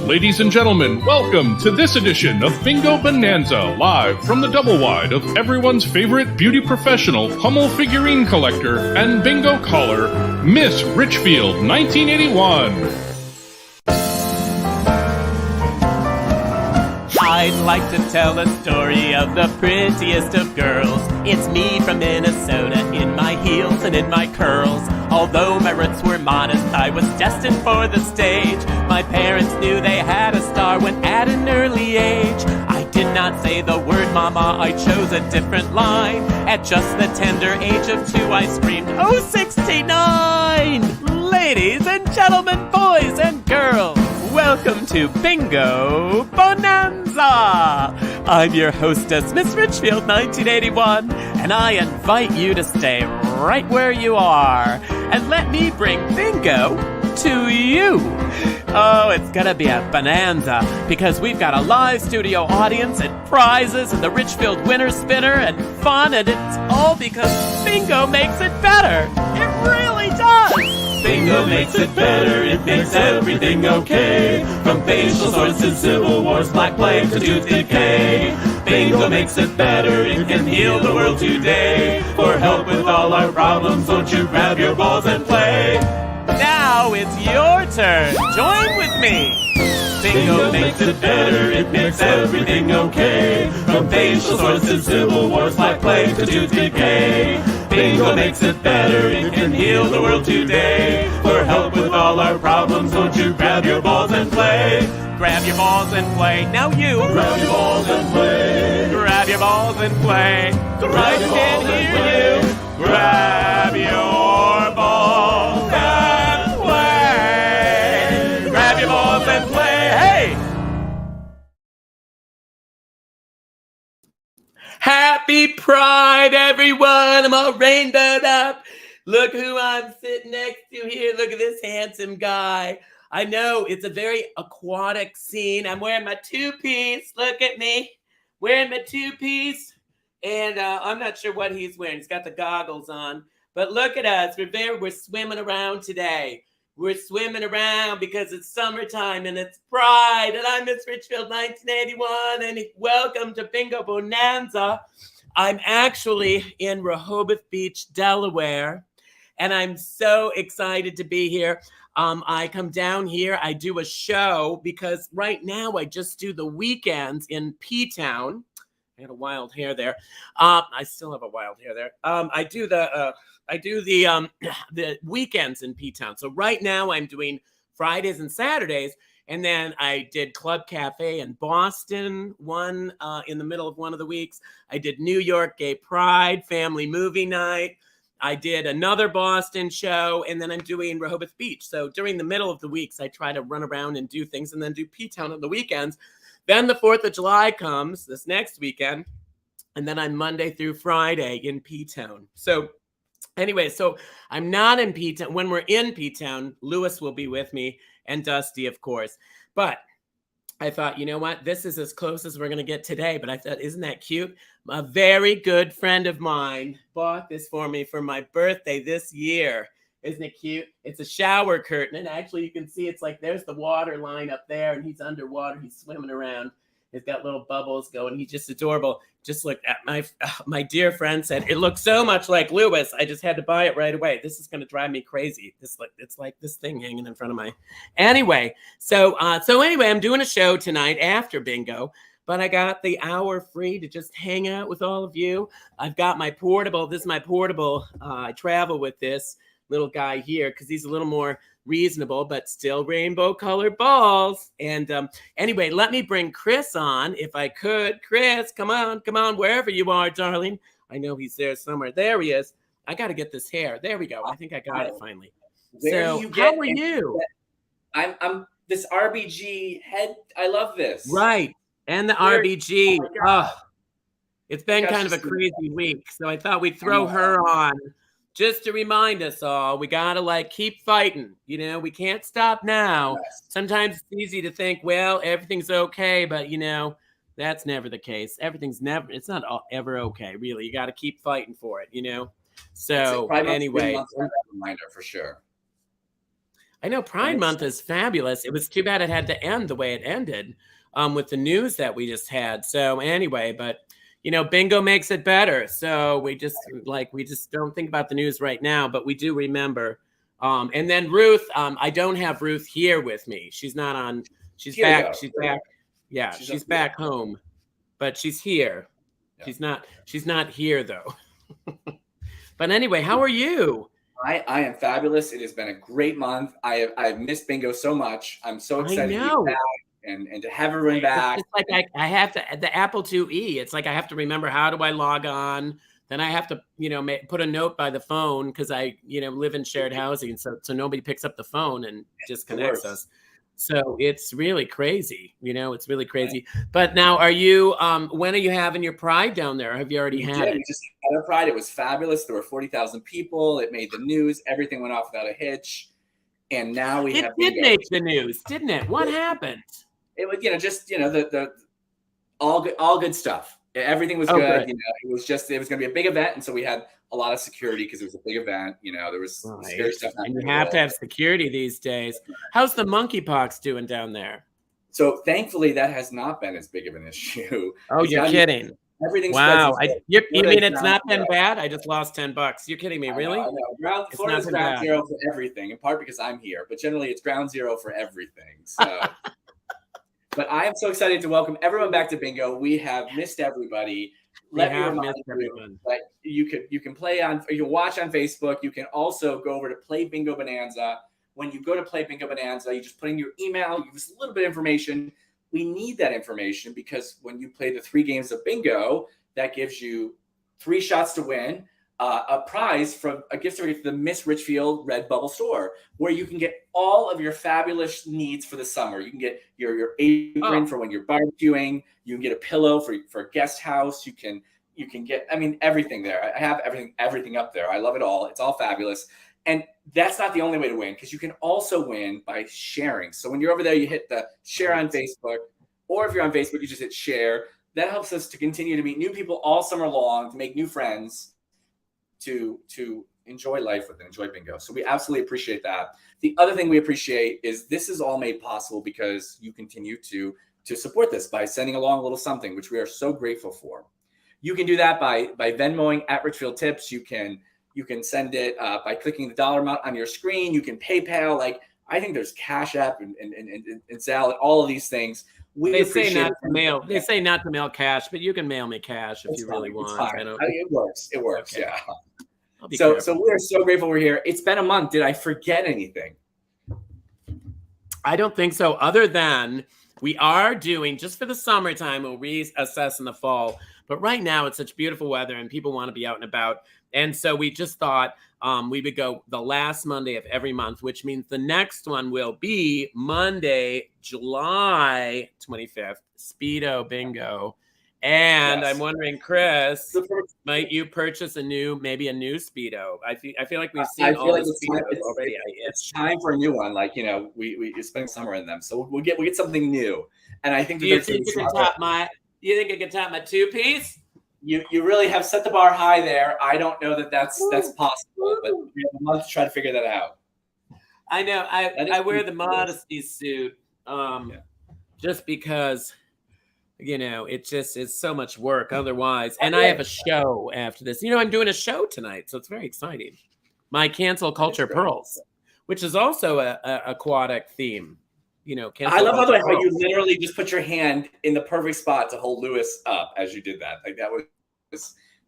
Ladies and gentlemen, welcome to this edition of Bingo Bonanza, live from the double wide of everyone's favorite beauty professional, Hummel figurine collector, and bingo caller, Miss Richfield, 1981. I'd like to tell a story of the prettiest of girls. It's me from Minnesota, in my heels and in my curls. Although my roots were modest, I was destined for the stage. My parents knew they had a star when at an early age. I did not say the word mama, I chose a different line. At just the tender age of 2, I screamed, "Oh, 69!" Ladies and gentlemen, boys and girls, welcome to Bingo Bonanza! I'm your hostess, Miss Richfield, 1981, and I invite you to stay right where you are and let me bring bingo to you. Oh, it's gonna be a bonanza because we've got a live studio audience and prizes and the Richfield winner spinner and fun, and it's all because bingo makes it better. It really does! Bingo makes it better, it makes everything okay. From facial sores to civil wars, black plague to tooth decay. Bingo makes it better, it can heal the world today. For help with all our problems, won't you grab your balls and play? Now it's your turn, join with me. Bingo makes it better, it makes everything okay. From facial sores to civil wars, black plague to tooth decay. Bingo makes it better, it can heal the world today. For help with all our problems, won't you grab your balls and play? Grab your balls and play, now you. Grab your balls and play. Grab your balls and play. I can hear you. Grab your balls and play. Grab your balls and play, hey! Happy Pride, everyone! I'm all rainbowed up. Look who I'm sitting next to here. Look at this handsome guy. I know it's a very aquatic scene. I'm wearing my two-piece. Look at me. Wearing my two-piece. And I'm not sure what he's wearing. He's got the goggles on. But look at us. We're swimming around today. We're swimming around because it's summertime and it's Pride. And I'm Miss Richfield, 1981. And welcome to Bingo Bonanza. I'm actually in Rehoboth Beach, Delaware. And I'm so excited to be here. I come down here. I do a show because right now I just do the weekends in P-Town. I had a wild hair there. I still have a wild hair there. I do the weekends in P-Town. So right now I'm doing Fridays and Saturdays, and then I did Club Cafe in Boston one in the middle of one of the weeks. I did New York Gay Pride Family Movie Night. I did another Boston show, and then I'm doing Rehoboth Beach. So during the middle of the weeks, I try to run around and do things, and then do P-Town on the weekends. Then the 4th of July comes this next weekend, and then I'm Monday through Friday in P-Town. So anyway, so I'm not in P-Town. When we're in P-Town, Lewis will be with me, and Dusty, of course. But I thought, you know what? This is as close as we're going to get today. But I thought, isn't that cute? A very good friend of mine bought this for me for my birthday this year. Isn't it cute? It's a shower curtain. And actually, you can see it's like there's the water line up there. And he's underwater. He's swimming around. He's got little bubbles going. He's just adorable. Just look at my dear friend said, it looks so much like Lewis. I just had to buy it right away. This is going to drive me crazy. It's like this thing hanging in front of my. Anyway, so anyway, I'm doing a show tonight after bingo, but I got the hour free to just hang out with all of you. I've got my portable. This is my portable. I travel with this little guy here because he's a little more reasonable, but still rainbow colored balls. And anyway, let me bring Chris on if I could. Chris, come on, wherever you are, darling. I know he's there somewhere. There he is. I got to get this hair. There we go. I think I got it finally. So how are you? I'm this RBG head. I love this. Right. And the RBG. Oh, it's been kind of a crazy week. So I thought we'd throw her on. Just to remind us all, we got to keep fighting. You know, we can't stop now. Yes. Sometimes it's easy to think, well, everything's okay. But, that's never the case. It's not ever okay, really. You got to keep fighting for it, So anyway. Reminder for sure. I know Pride Month is fabulous. It was too bad it had to end the way it ended with the news that we just had. So anyway, but bingo makes it better. So we just don't think about the news right now, but we do remember. And then Ruth, I don't have Ruth here with me. She's not on. She's Here back. She's back. Yeah, she's back home, but she's here. Yeah. She's not here though. But anyway, how are you? I am fabulous. It has been a great month. I've missed bingo so much. I'm so excited to be back and to have everyone back. It's like I have to the Apple IIe. It's like I have to remember, how do I log on? Then I have to put a note by the phone because I live in shared housing, so nobody picks up the phone and disconnects us. So it's really crazy. It's really crazy. Right. But now, are you? When are you having your Pride down there? Have you already had it? We just had our Pride. It was fabulous. There were 40,000 people. It made the news. Everything went off without a hitch. And now we have. It did make the news, didn't it? What happened? It was the all good stuff. Everything was good. It was going to be a big event, and so we had a lot of security because it was a big event. There was scary stuff. And you have to have security these days. How's the monkeypox doing down there? So thankfully, that has not been as big of an issue. Oh, you're kidding! Everything's wow. You mean it's not been bad? I just lost $10. You're kidding me, really? No. Florida's ground zero for everything, in part because I'm here, but generally it's ground zero for everything. So. But I am so excited to welcome everyone back to bingo. We have missed everybody. Let me remind you that you can watch on Facebook. You can also go over to Play Bingo Bonanza. When you go to Play Bingo Bonanza, you just put in your email, you give us a little bit of information. We need that information because when you play the 3 games of bingo, that gives you 3 shots to win. A prize from a gift certificate to the Miss Richfield Redbubble store, where you can get all of your fabulous needs for the summer. You can get your apron for when you're barbecuing. You can get a pillow for a guest house. You can get, everything there. I have everything up there. I love it all. It's all fabulous. And that's not the only way to win, because you can also win by sharing. So when you're over there, you hit the share on Facebook, or if you're on Facebook, you just hit share. That helps us to continue to meet new people all summer long, to make new friends, to enjoy life with and enjoy bingo. So we absolutely appreciate that. The other thing we appreciate is this is all made possible because you continue to support this by sending along a little something, which we are so grateful for. You can do that by Venmoing at Richfield Tips. You can send it by clicking the dollar amount on your screen. You can PayPal. I think there's Cash App and Zelle and all of these things. They say not to mail. They say not to mail cash, but you can mail me cash if you really want. It works. It works. Okay. Yeah. So we're so grateful we're here. It's been a month. Did I forget anything? I don't think so. Other than we are doing, just for the summertime, we'll reassess in the fall. But right now it's such beautiful weather and people want to be out and about. And so we just thought we would go the last Monday of every month, which means the next one will be Monday, July 25th, Speedo Bingo. And yes. I'm wondering, Chris, might you purchase maybe a new Speedo? I feel like we've seen all the Speedos already. It's time for a new one. We spend summer in them, so we'll get something new. And I think you think it can top my 2-piece? You really have set the bar high there. I don't know that's possible, but we have a month to try to figure that out. I know. I wear the modesty suit just because. It's so much work otherwise. And I have a show after this. I'm doing a show tonight, so it's very exciting. My Cancel Culture Pearls, which is also a aquatic theme. I love how you literally just put your hand in the perfect spot to hold Lewis up as you did that.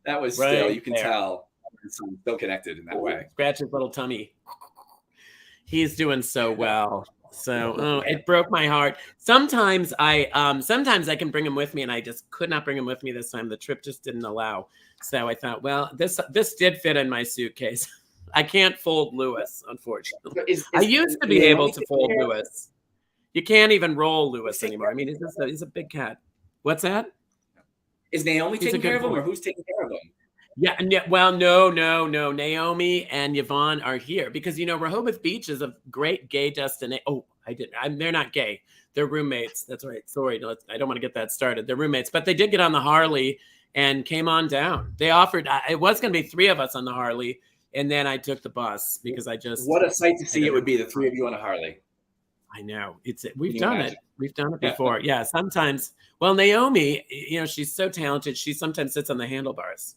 That was right still, you can tell it's still connected in that way. Scratch his little tummy. He's doing so well. So it broke my heart. Sometimes I can bring him with me, and I just could not bring him with me this time. The trip just didn't allow. So I thought, well, this did fit in my suitcase. I can't fold Lewis, unfortunately. I used to be able to fold Lewis. You can't even roll Lewis anymore. He's a big cat. What's that? Is Naomi taking care of him, or who's taking care of him? Yeah. Well, no. Naomi and Yvonne are here because Rehoboth Beach is a great gay destination. Oh, they're not gay. They're roommates. That's right. Sorry, I don't want to get that started. They're roommates, but they did get on the Harley and came on down. They offered. It was going to be 3 of us on the Harley, And then I took the bus because what a sight to see it would be, the three of you on a Harley. I know. We've done it. We've done it before. Yeah. Sometimes, well, Naomi, she's so talented. She sometimes sits on the handlebars.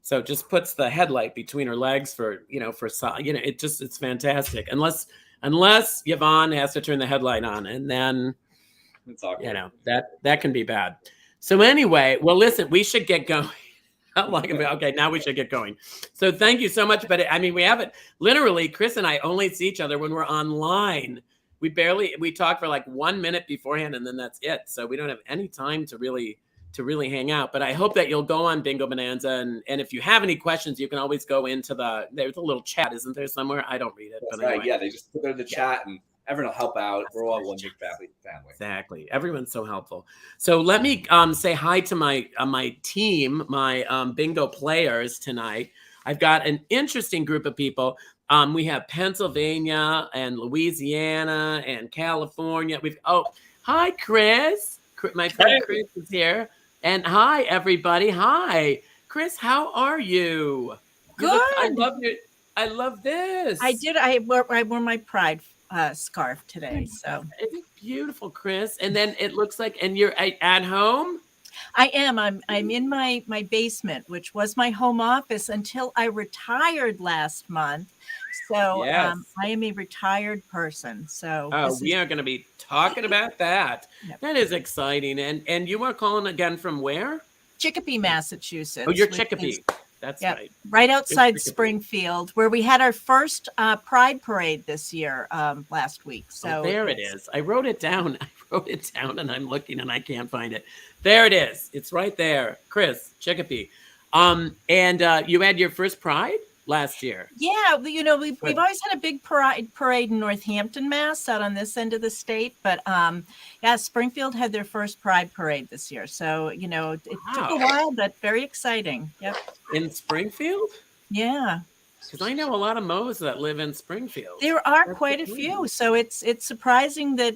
So just puts the headlight between her legs it's fantastic. Unless Yvonne has to turn the headlight on, and then, that can be bad. So anyway, well, listen, we should get going. Okay, now we should get going. So thank you so much. But we haven't, literally, Chris and I only see each other when we're online. We talk for like 1 minute beforehand, and then that's it. So we don't have any time to really hang out. But I hope that you'll go on Bingo Bonanza. And if you have any questions, you can always go into there's a little chat, isn't there, somewhere? I don't read it. That's right. Anyway. Yeah, they just put it in the chat, and everyone will help out. We're all one big family. Exactly. Everyone's so helpful. So let me say hi to my team, my bingo players tonight. I've got an interesting group of people. We have Pennsylvania and Louisiana and California. Hi, Chris. My friend Chris is here. And hi, everybody. Hi, Chris. How are you? Good. I love this. I did. I wore my pride scarf today. So it's beautiful, Chris. And then it looks like, and you're at home? I am. I'm in my basement, which was my home office until I retired last month. So yes. I am a retired person. So we are going to be talking about that. Yep. That is exciting. And you are calling again from where? Chicopee, Massachusetts. Oh, you're Chicopee. That's right. Right outside Springfield, where we had our first Pride Parade this year last week. So there it is. I wrote it down. And I'm looking and I can't find it. There it is. It's right there. Chris, Chicopee. And you had your first Pride last year. Yeah, we've always had a big parade in Northampton, Mass, out on this end of the state. But Springfield had their first Pride Parade this year. So, it took a while, but very exciting. Yep. In Springfield? Yeah. Because I know a lot of Mo's that live in Springfield. There are quite a few. So it's surprising that,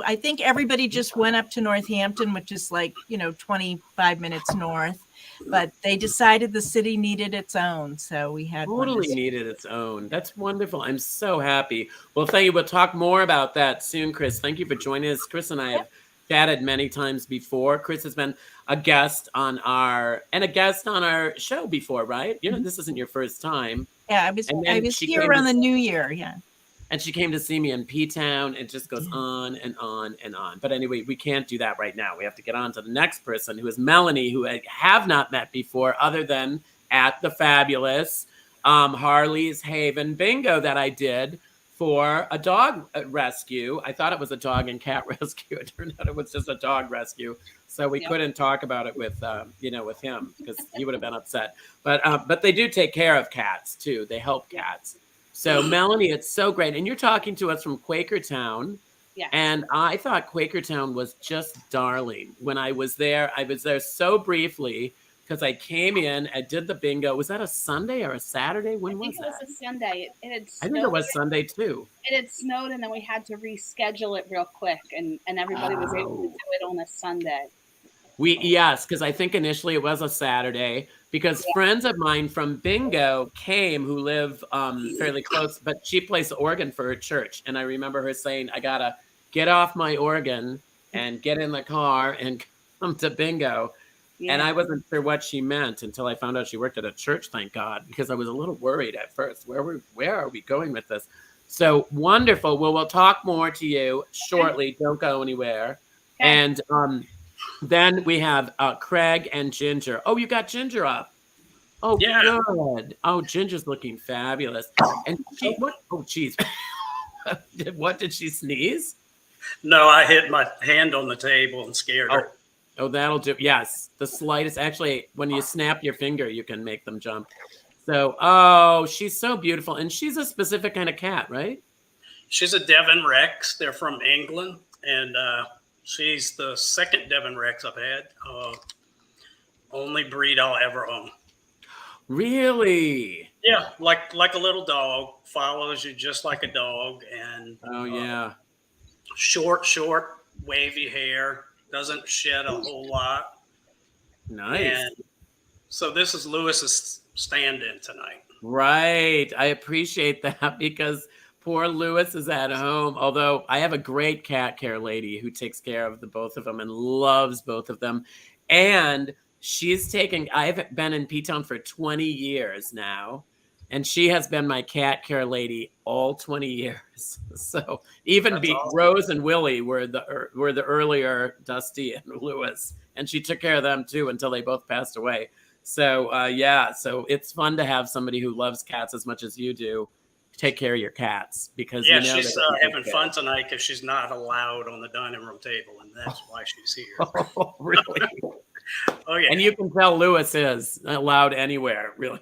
I think everybody just went up to Northampton, which is like, 25 minutes north. But they decided the city needed its own. So we had needed its own. That's wonderful. I'm so happy. Well, thank you. We'll talk more about that soon, Chris. Thank you for joining us. Chris and I have chatted many times before. Chris has been a guest on our show before, right? This isn't your first time. Yeah, I was here around the New Year. Yeah. And she came to see me in P-Town. It just goes on and on and on. But anyway, we can't do that right now. We have to get on to the next person, who is Melanie, who I have not met before other than at the fabulous Harley's Haven Bingo that I did for a dog rescue. I thought it was a dog and cat rescue. It turned out it was just a dog rescue. So we couldn't talk about it with him because he would have been upset. But they do take care of cats too. They help cats. So Melanie, it's so great. And you're talking to us from Quakertown. Yeah. And I thought Quakertown was just darling. When I was there so briefly because I came in, I did the bingo. Was that a Sunday or a Saturday? When was that? I think it was a Sunday. It had snowed. I think it was Sunday too. It had snowed, and then we had to reschedule it real quick, and everybody was able to do it on a Sunday. Yes, because I think initially it was a Saturday, because friends of mine from Bingo came who live fairly close, but she plays the organ for her church. And I remember her saying, I got to get off my organ and get in the car and come to Bingo. Yeah. And I wasn't sure what she meant until I found out she worked at a church, thank God, because I was a little worried at first. Where are we going with this? So wonderful. Well, we'll talk more to you shortly. Don't go anywhere. Okay. And then we have Craig and Ginger. Oh, you got Ginger up. Oh, yeah. Good. Oh, Ginger's looking fabulous. And what? Oh, geez. What, did she sneeze? No, I hit my hand on the table and scared her. Oh, that'll do. Yes, the slightest. Actually, when you snap your finger, you can make them jump. So, she's so beautiful. And she's a specific kind of cat, right? She's a Devon Rex. They're from England. And she's the second Devon Rex I've had. Only breed I'll ever own. Really? Yeah, like a little dog. Follows you just like a dog. And short, wavy hair. Doesn't shed a whole lot. Nice. And so this is Lewis's stand-in tonight. Right. I appreciate that because poor Lewis is at home. Although I have a great cat care lady who takes care of the both of them and loves both of them. And I've been in P-Town for 20 years now. And she has been my cat care lady all 20 years. So even That's awesome. Rose and Willie were the earlier Dusty and Lewis. And she took care of them too until they both passed away. So so it's fun to have somebody who loves cats as much as you do take care of your cats because she's having fun tonight because she's not allowed on the dining room table, and that's why she's here. Oh, really? Oh yeah, and you can tell Lewis is allowed anywhere, really.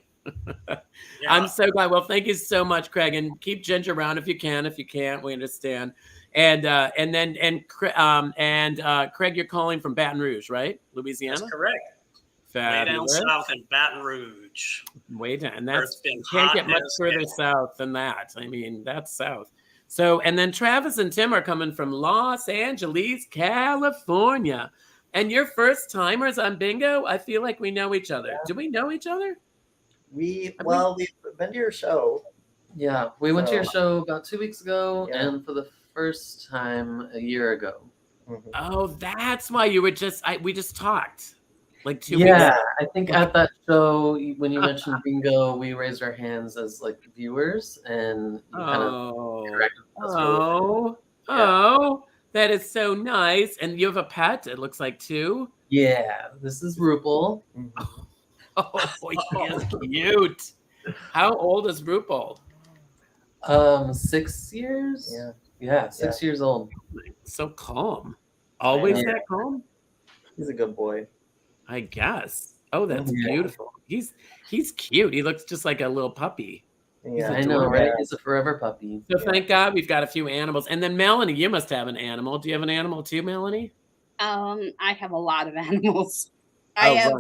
I'm so glad. Well, thank you so much, Craig, and keep Ginger around if you can. If you can't, we understand. And Craig, you're calling from Baton Rouge, right, Louisiana? That's correct. Fabulous. Way down south in Baton Rouge. Way down, and you can't get much further south than that. I mean, that's south. So, and then Travis and Tim are coming from Los Angeles, California. And you're first timers on Bingo. I feel like we know each other. Do we know each other? We've been to your show. Yeah, we went to your show about 2 weeks ago, and for the first time a year ago. Mm-hmm. Oh, that's why you were we just talked. Like 2 weeks ago. Yeah, I think at that show, when you mentioned Bingo, we raised our hands as like viewers, and you kind of interacted with us. That is so nice. And you have a pet, it looks like, too? Yeah, this is Rupal. Oh, he is cute. How old is Rupal? 6 years? Yeah, 6 years old. So calm. Always that calm? He's a good boy. I guess. Oh, that's beautiful. He's cute. He looks just like a little puppy. Yeah, I know, right? He's a forever puppy. So thank God we've got a few animals. And then Melanie, you must have an animal. Do you have an animal too, Melanie? I have a lot of animals. Right.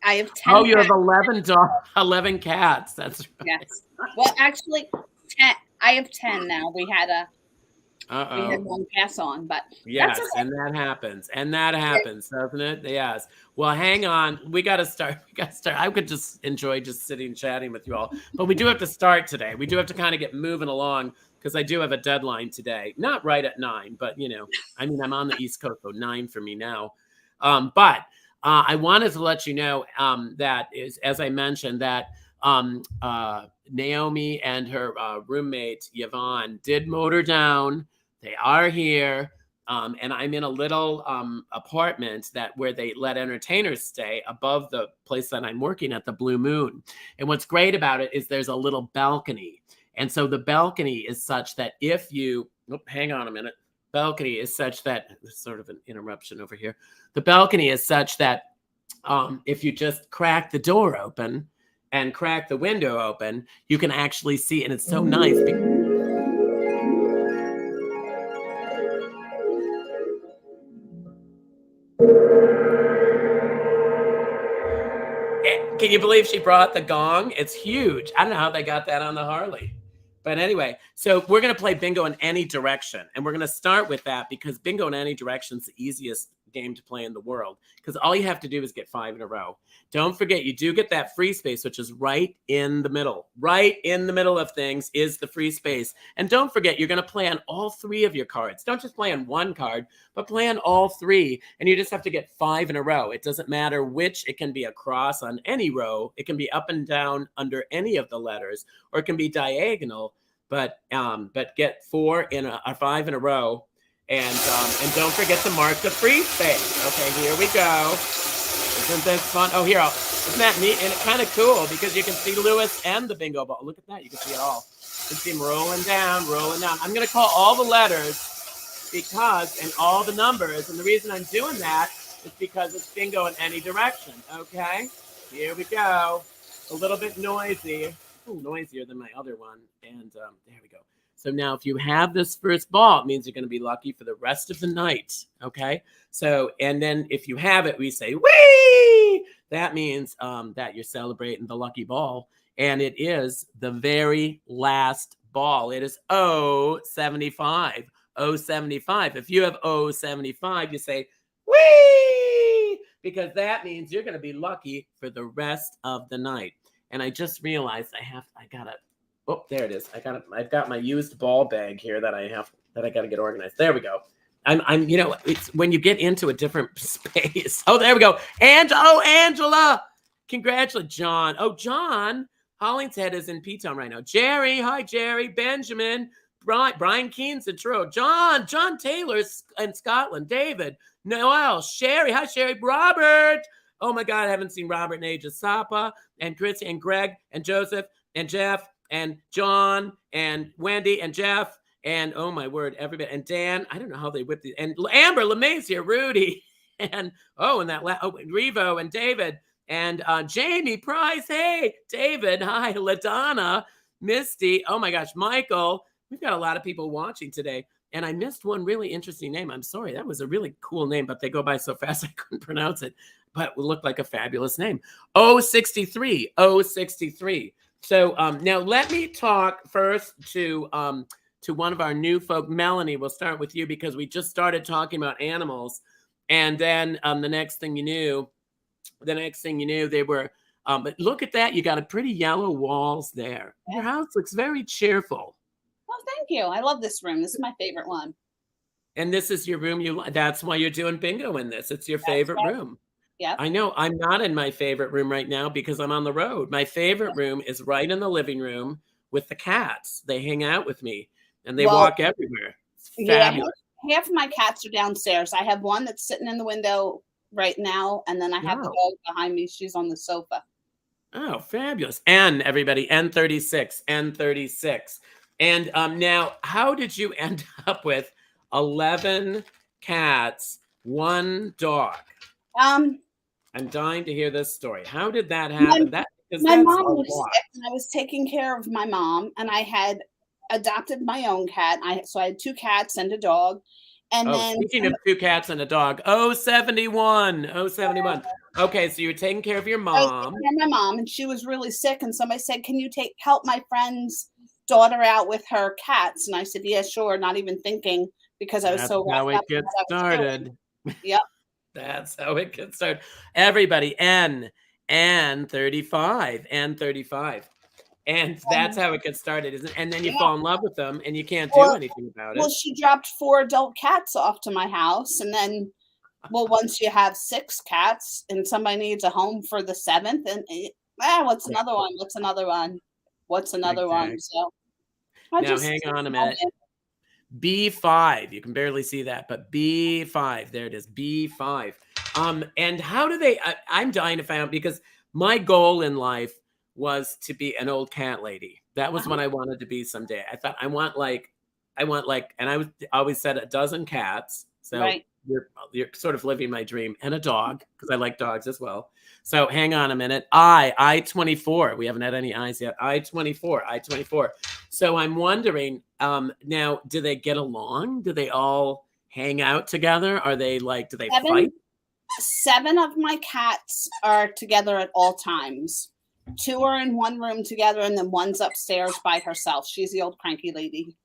I have 10. Oh, you have 11 cats. That's right. Yes. Well, actually, 10. I have 10 now. We had one pass on, but yes, that's okay. And that happens, doesn't it? Yes. Well, hang on. We got to start. I could just enjoy just sitting chatting with you all, but we do have to start today. We do have to kind of get moving along because I do have a deadline today. Not right at 9, but I'm on the East Coast, so 9 for me now. But I wanted to let you know that is, as I mentioned, that Naomi and her roommate Yvonne did motor down. They are here, and I'm in a little apartment where they let entertainers stay above the place that I'm working at, the Blue Moon. And what's great about it is there's a little balcony, and so the balcony is such that if you hang on a minute. Balcony is such that there's sort of an interruption over here. The balcony is such that if you just crack the door open and crack the window open, you can actually see, and it's so nice. Can you believe she brought the gong? It's huge. I don't know how they got that on the Harley. But anyway, so we're going to play Bingo in Any Direction. And we're going to start with that because Bingo in Any Direction is the easiest game to play in the world because all you have to do is get 5 in a row. Don't forget, you do get that free space, which is right in the middle. Right in the middle of things is the free space. And don't forget, you're going to play on all 3 of your cards. Don't just play on one card, but play on all 3. And you just have to get 5 in a row. It doesn't matter which. It can be a cross on any row. It can be up and down under any of the letters, or it can be diagonal. But get 4 in a 5 in a row. And don't forget to mark the free space. Okay, here we go. Isn't this fun? Oh, isn't that neat? And it's kind of cool because you can see Lewis and the bingo ball. Look at that. You can see it all. You can see him rolling down. I'm going to call all the letters and all the numbers. And the reason I'm doing that is because it's Bingo in Any Direction. Okay, here we go. A little bit noisy. Noisier than my other one. And there we go. So now if you have this first ball, it means you're going to be lucky for the rest of the night. Okay. So, and then if you have it, we say, whee! That means that you're celebrating the lucky ball. And it is the very last ball. It is 075. 075. If you have 075, you say, whee! Because that means you're going to be lucky for the rest of the night. And I just realized oh, there it is. I've got my used ball bag here that I got to get organized. There we go. I'm it's when you get into a different space. Oh, there we go. And Angela, congratulations, John. Oh, John Hollingshead is in P-Town right now. Jerry, hi, Jerry. Benjamin, Brian Keene's in Truro. John Taylor's in Scotland. David, Noel, Sherry, hi, Sherry. Robert. Oh my God, I haven't seen Robert in ages. Sapa and Chris and Greg and Joseph and Jeff and John and Wendy and Jeff and oh my word, everybody and Dan. I don't know how they whipped it. And Amber LeMay's here, Rudy and Revo and David and Jamie Price. Hey, David. Hi, LaDonna, Misty. Oh my gosh, Michael. We've got a lot of people watching today. And I missed one really interesting name. I'm sorry. That was a really cool name, but they go by so fast I couldn't pronounce it. But it looked like a fabulous name. 063. So now let me talk first to one of our new folk. Melanie, we'll start with you because we just started talking about animals. And then the next thing you knew, they were, but look at that. You got a pretty yellow walls there. Your house looks very cheerful. Well, thank you. I love this room. This is my favorite one. And this is your room. That's why you're doing bingo in this. It's your favorite room. Yeah. I know. I'm not in my favorite room right now because I'm on the road. My favorite room is right in the living room with the cats. They hang out with me and they walk everywhere. It's fabulous. Yeah, half of my cats are downstairs. I have one that's sitting in the window right now. And then I have the dog behind me. She's on the sofa. Oh, fabulous. Everybody, N36. And now, how did you end up with 11 cats, 1 dog? I'm dying to hear this story. How did that happen? My mom was sick, and I was taking care of my mom, and I had adopted my own cat. So I had 2 cats and a dog. And then speaking of 2 cats and a dog, 071. Okay, so you were taking care of your mom. I was taking care of my mom, and she was really sick. And somebody said, "Can you help my friend's daughter out with her cats?" And I said, "Yeah, sure." Not even thinking because I was so wrapped up. That's how it gets started. Yep. That's how it gets started. Everybody, N35. And that's how it gets started, isn't it? And then you fall in love with them and you can't do anything about it. Well, she dropped 4 adult cats off to my house. And then, once you have 6 cats and somebody needs a home for the 7th, and what's another one? So now hang on a minute. B5. You can barely see that, but B5. There it is. B5. And how do they? I'm dying to find out because my goal in life was to be an old cat lady. That was what I wanted to be someday. I thought I want like, and I always said a dozen cats. So you're sort of living my dream, and a dog because I like dogs as well. So hang on a minute. I-24. We haven't had any I's yet. I-24. So I'm wondering, now, do they get along? Do they all hang out together? Are they do they fight? 7 of my cats are together at all times. 2 are in one room together, and then 1's upstairs by herself. She's the old cranky lady.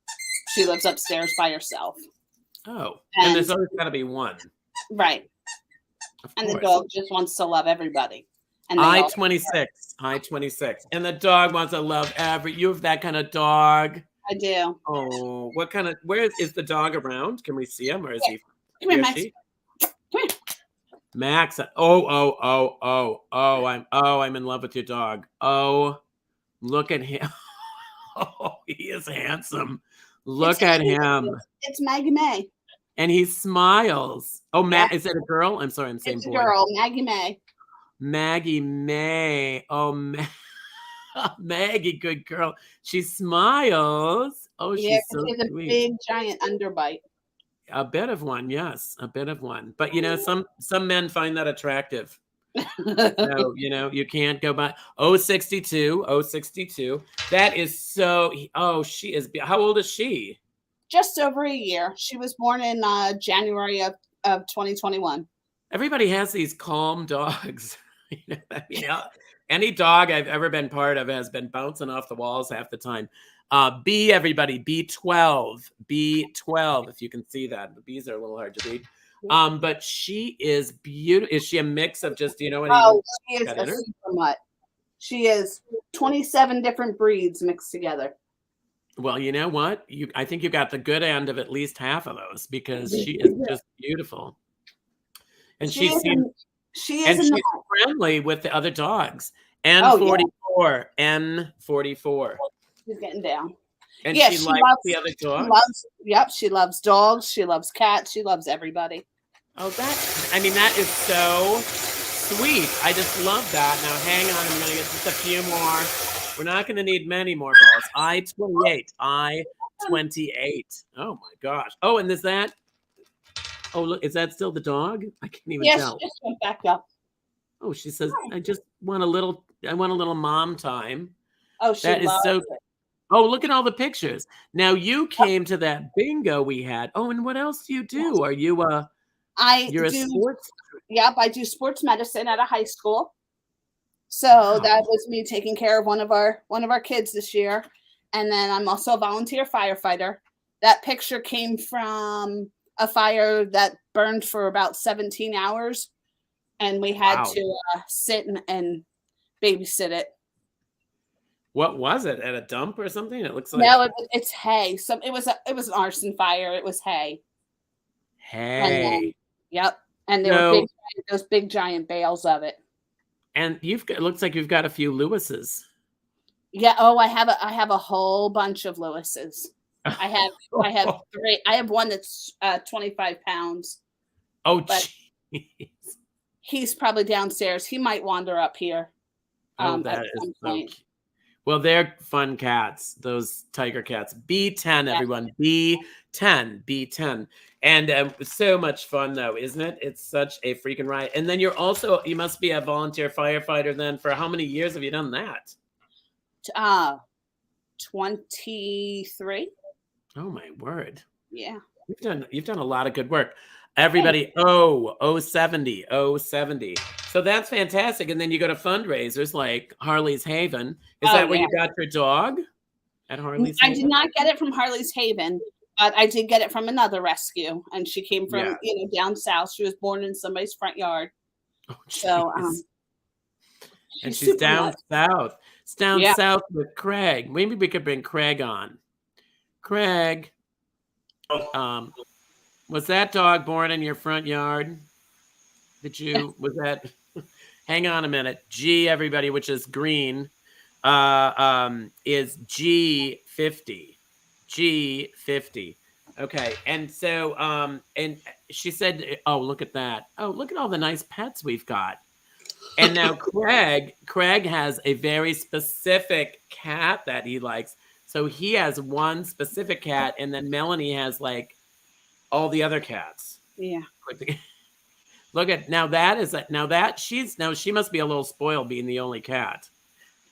She lives upstairs by herself. Oh, and there's always got to be 1. Right. And the dog just wants to love everybody. And I-26. And the dog wants to love you have that kind of dog? I do. Oh, where is the dog around? Can we see him or is he? Come here, Max. Come here. Max. I'm in love with your dog. Oh, look at him. Oh, he is handsome. Look at him. It's Maggie May. And he smiles. Oh, Matt, is it a girl? I'm sorry, I'm saying boy. It's a girl, Maggie May. Maggie May. Oh, Maggie, good girl. She smiles. Oh, she's so she's a sweet. big, giant underbite. A bit of one, yes, a bit of one. But some men find that attractive. So you can't go by. 062. That is so. Oh, she is. How old is she? Just over a year. She was born in January of 2021. Everybody has these calm dogs. Any dog I've ever been part of has been bouncing off the walls half the time. Everybody, B12, if you can see that. The B's are a little hard to read. But she is beautiful. Is she a mix of just, she is a super mutt. She is 27 different breeds mixed together. Well, you know what? I think you got the good end of at least half of those because she is just beautiful. And she seems she's friendly with the other dogs. N44. N44. She's getting down. And she likes the other dogs? She loves dogs. She loves cats. She loves everybody. Oh, that is so sweet. I just love that. Now, hang on. I'm going to get just a few more. We're not going to need many more balls. I-28. I-28. Oh, my gosh. Oh, and is that? Oh, look. Is that still the dog? I can't even tell. Yes, she just went back up. Oh, she says, I want a little mom time. Oh, that is so it. Oh, look at all the pictures. Now, you came to that bingo we had. Oh, and what else do you do? Are you you're a sports? Yep, I do sports medicine at a high school. So that was me taking care of one of our kids this year. And then I'm also a volunteer firefighter. That picture came from a fire that burned for about 17 hours. And we had to sit and babysit it. What was it? At a dump or something? It looks like it's hay. It was an arson fire. It was hay. Hay. Yep. And there were those big giant bales of it. And it looks like you've got a few Lewises. Yeah. Oh, I have a whole bunch of Lewises. I have 3. I have one that's 25 pounds. Oh, jeez. He's probably downstairs. He might wander up here. That is so cute. Well, they're fun cats, those tiger cats. B10, everyone. B10. And so much fun, though, isn't it? It's such a freaking riot. And then you must be a volunteer firefighter then. For how many years have you done that? 23. Oh, my word. Yeah. You've done a lot of good work. Everybody, 70. So that's fantastic. And then you go to fundraisers like Harley's Haven. Is that where you got your dog? At Harley's Haven? I did not get it from Harley's Haven, but I did get it from another rescue. And she came from, down south. She was born in somebody's front yard. Oh, so, and she's down south. It's down south with Craig. Maybe we could bring Craig on. Craig. Was that dog born in your front yard? Was that, hang on a minute. G, everybody, which is green, is G50. G50. Okay. And so, and she said, oh, look at that. Oh, look at all the nice pets we've got. And now Craig has a very specific cat that he likes. So he has one specific cat, and then Melanie has like all the other cats. Yeah. Look at she must be a little spoiled being the only cat.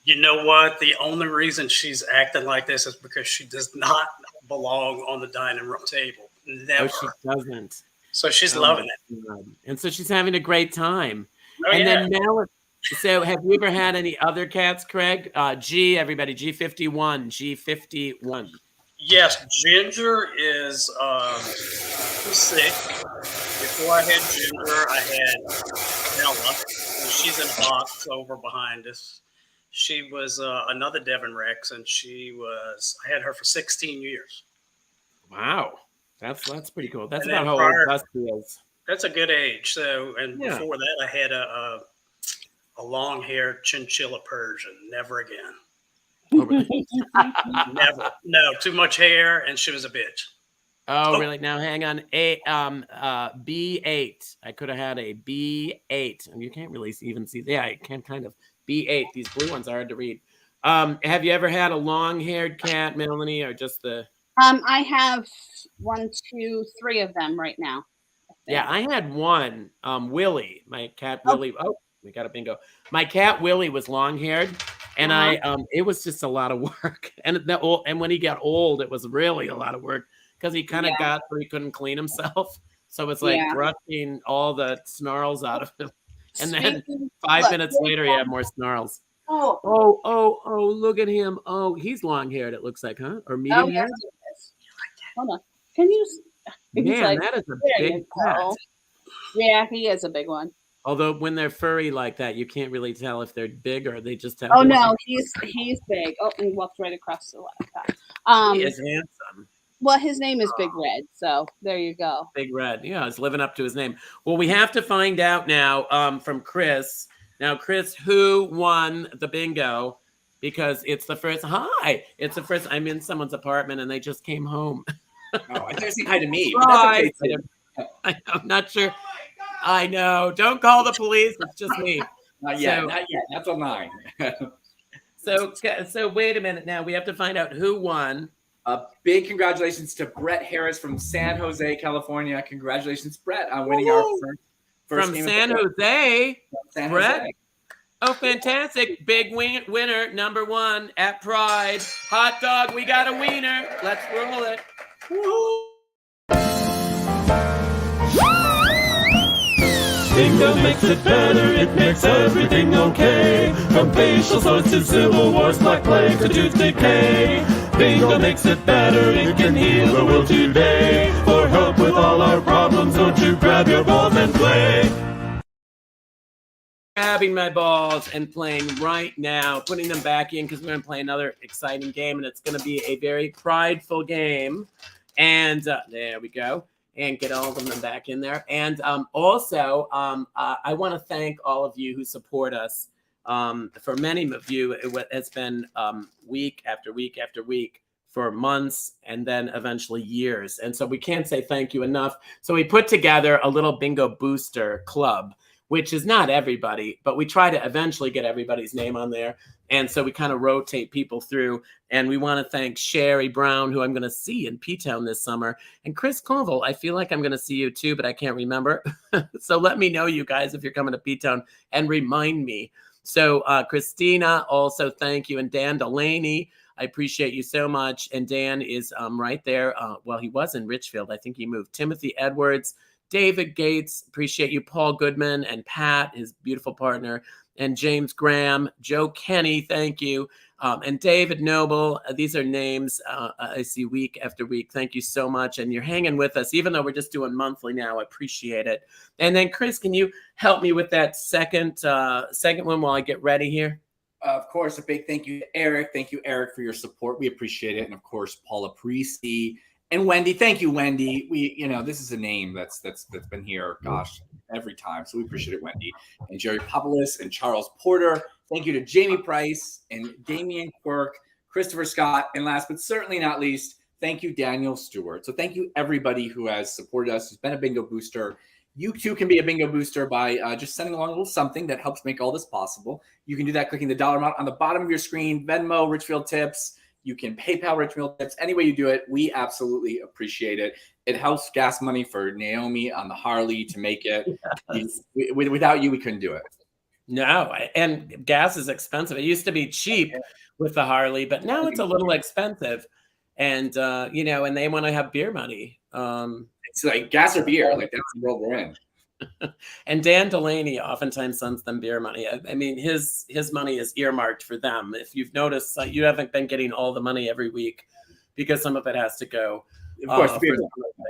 You know what? The only reason she's acting like this is because she does not belong on the dining room table. Never. Oh, she doesn't. So she's loving it. And so she's having a great time. Oh, and then Melanie. So have you ever had any other cats, Craig? G, everybody, G51. G51. Yes, Ginger is sick. Before I had Ginger, I had Bella. She's in a box over behind us. She was another Devon Rex, and I had her for 16 years. Wow. That's pretty cool. That's and about how old Dusty is. That's a good age. So, and before that, I had a long-haired chinchilla Persian. Never again. Never. No, too much hair, and she was a bitch. Oh, really? Now, hang on. B8. I could have had a B8. You can't really even see. Yeah, I can kind of. B8. These blue ones are hard to read. Have you ever had a long-haired cat, Melanie, or just the? I have 1, 2, 3 of them right now. Yeah, I had one. Willie, my cat Willie. Oh, we got a bingo. My cat Willie was long-haired, and it was just a lot of work. And when he got old, it was really a lot of work because he kind of got where he couldn't clean himself. So it's like brushing all the snarls out of him. And then 5 minutes later, he had more snarls. Oh, look at him. Oh, he's long-haired, it looks like, huh? Or medium-haired? Hold on. Can you? Man, that is a big cat. Yeah, he is a big one. Although when they're furry like that, you can't really tell if they're big or they just have. Oh no, he's big. Oh, and he walked right across the left. He is handsome. Well, his name is Big Red, so there you go. Big Red, yeah, he's living up to his name. Well, we have to find out now from Chris. Now, Chris, who won the bingo? Because it's the first. Hi, it's the first. I'm in someone's apartment and they just came home. Oh, I thought you were saying hi to me. Hi. I'm not sure. I know. Don't call the police. It's just me. Not yet. Not yet. That's on 9. So wait a minute. Now we have to find out who won. Big congratulations to Brett Harris from San Jose, California. Congratulations, Brett, on winning our first from game San Jose. San Brett. Jose. Oh, fantastic. Big winner, number 1 at Pride. Hot dog, we got a wiener. Let's roll it. Woo-hoo. Bingo makes it better, it makes everything okay. From facial sores to civil wars, black plague to tooth decay. Bingo makes it better, it can heal the world today. For help with all our problems, don't you grab your balls and play. Grabbing my balls and playing right now, putting them back in because we're going to play another exciting game, and it's going to be a very prideful game. And there we go. And get all of them back in there. And also, I want to thank all of you who support us. For many of you, it has been week after week after week for months and then eventually years. And so we can't say thank you enough. So we put together a little bingo booster club, which is not everybody, but we try to eventually get everybody's name on there. And so we kind of rotate people through. And we want to thank Sherry Brown, who I'm going to see in P-Town this summer. And Chris Colville, I feel like I'm going to see you too, but I can't remember. So let me know, you guys, if you're coming to P-Town, and remind me. So Christina, also thank you. And Dan Delaney, I appreciate you so much. And Dan is right there. Well, he was in Richfield. I think he moved. Timothy Edwards, David Gates, appreciate you. Paul Goodman and Pat, his beautiful partner, and James Graham, Joe Kenny, thank you. And David Noble, these are names I see week after week. Thank you so much. And you're hanging with us, even though we're just doing monthly now. I appreciate it. And then, Chris, can you help me with that second one while I get ready here? Of course, a big thank you to Eric. Thank you, Eric, for your support. We appreciate it. And of course, Paula Parisi and Wendy. Thank you, Wendy. This is a name that's been here, gosh, every time. So we appreciate it, Wendy. And Jerry Popoulos and Charles Porter. Thank you to Jamie Price and Damian Quirk, Christopher Scott, and last but certainly not least, thank you, Daniel Stewart. So thank you, everybody who has supported us, who's been a bingo booster. You too can be a bingo booster by just sending along a little something that helps make all this possible. You can do that clicking the dollar amount on the bottom of your screen, Venmo, Richfield Tips. You can PayPal Richfield Tips. Any way you do it, we absolutely appreciate it. It helps gas money for Naomi on the Harley to make it. Yes. Without you, we couldn't do it. No, and gas is expensive. It used to be cheap with the Harley, but now it's a little expensive. And, and they want to have beer money. It's like gas or beer. Like, that's the world we're in. And Dan Delaney oftentimes sends them beer money. I mean, his money is earmarked for them. If you've noticed, you haven't been getting all the money every week because some of it has to go. Of course, beer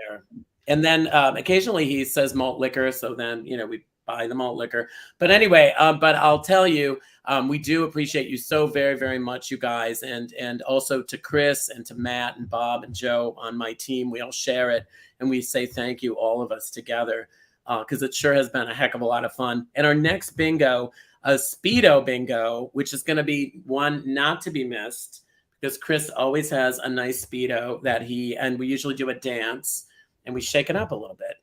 there. And then occasionally he says malt liquor. So then, we buy the malt liquor. But anyway, but I'll tell you, we do appreciate you so very, very much, you guys. And also to Chris and to Matt and Bob and Joe on my team. We all share it. And we say thank you, all of us together. Because it sure has been a heck of a lot of fun. And our next bingo, a Speedo bingo, which is going to be one not to be missed, because Chris always has a nice Speedo and we usually do a dance and we shake it up a little bit,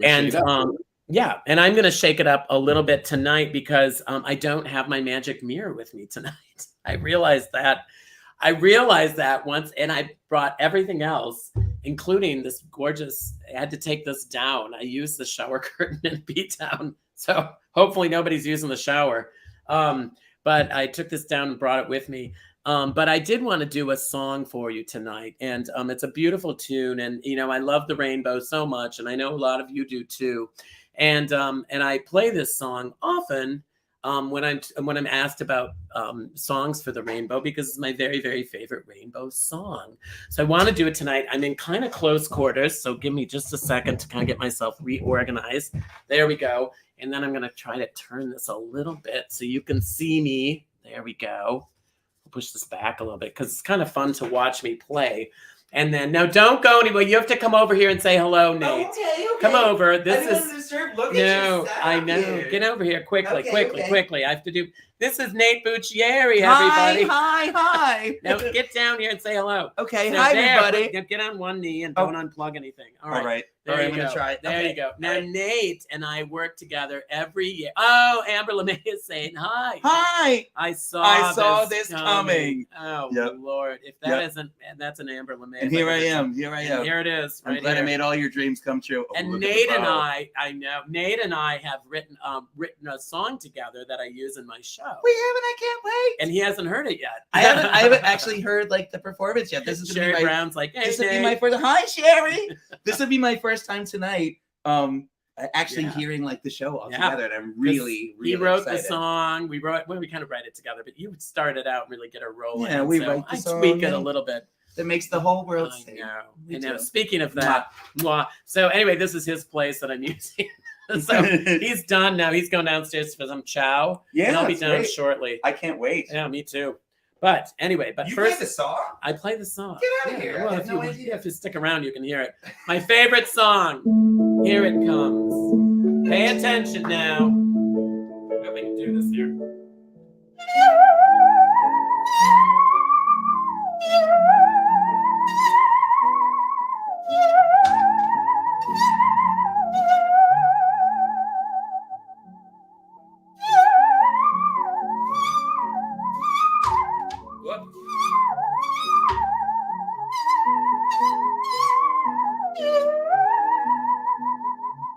And and I'm going to shake it up a little bit tonight because I don't have my magic mirror with me tonight. I realized that once, and I brought everything else, including this gorgeous, I had to take this down. I used the shower curtain in B-Town. So hopefully nobody's using the shower. But I took this down and brought it with me. But I did want to do a song for you tonight. And it's a beautiful tune. And, I love the rainbow so much. And I know a lot of you do too. And I play this song often when I'm asked about songs for the rainbow, because it's my very, very favorite rainbow song. So I want to do it tonight. I'm in kind of close quarters, so give me just a second to kind of get myself reorganized. There we go. And then I'm going to try to turn this a little bit so you can see me. There we go. I'll push this back a little bit because it's kind of fun to watch me play. And then, no, don't go anywhere. You have to come over here and say hello, Nate. Okay. Come over. This I is. Look at No, your I know. here. Get over here quickly, Okay. quickly. I have to do. This is Nate Buccieri, everybody. Hi. Now get down here and say hello. Okay, Now hi there, everybody. Get on one knee and don't unplug anything. All right. There you I'm gonna go. try it. There Okay. you go. Now All right. Nate and I work together every year. Oh, Amber LeMay is saying hi. Hi. I saw this coming. Oh Yep. Lord, if that Yep. isn't, that's an Amber LeMay. And here I am. Here I And am. here it is. I'm Right glad here. I made all your dreams come true. Oh, And look at Nate the and bow. I know Nate and I have written a song together that I use in my show. We haven't. I can't wait. And he hasn't heard it yet. I haven't actually heard like the performance yet. This is gonna Sherry be my, Brown's like, hey, this would be Nate. my first. Hi, Sherry. This would be my first time tonight. Actually hearing like the show all together, and I'm really He wrote excited. the song. We kind of write it together, but you started out and really get a rolling. Yeah, we so write the I song tweak it a and little bit. That makes the whole world I sing. know. Me I know. too. Speaking of that, so anyway, this is his place that I'm using. So he's done now. He's going downstairs for some chow. Yeah, and I'll be that's down great. shortly. I can't wait. Yeah, me too. But anyway, You first, play the song? I play the song. Get out of here. I Well, had if no you, idea. if you stick around, you can hear it. My favorite song. Here it comes. Pay attention now. I hope we can do this here. Whoop.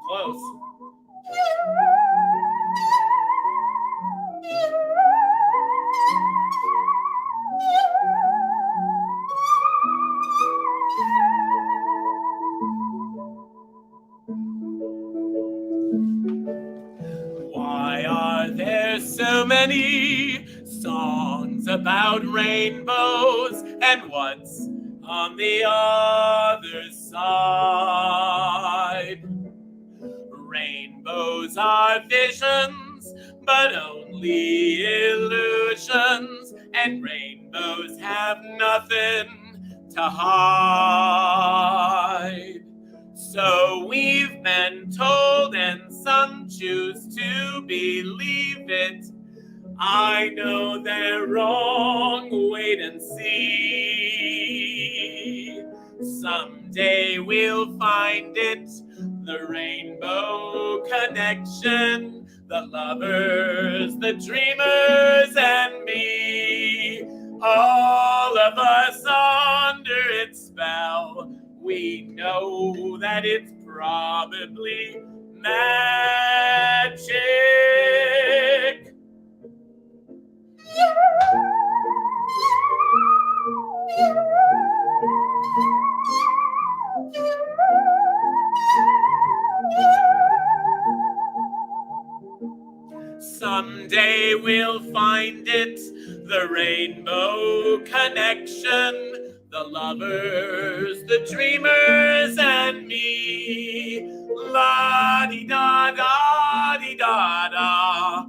Close. Why are there so many songs about rainbows, and what's on the other side? Rainbows are visions, but only illusions, and rainbows have nothing to hide. So we've been told, and some choose to believe it. I know they're wrong, wait and see. Someday we'll find it, the rainbow connection, the lovers, the dreamers, and me. All of us under its spell, we know that it's probably magic. Someday we'll find it, the rainbow connection, the lovers, the dreamers, and me. La-di-da-da-di-da-da,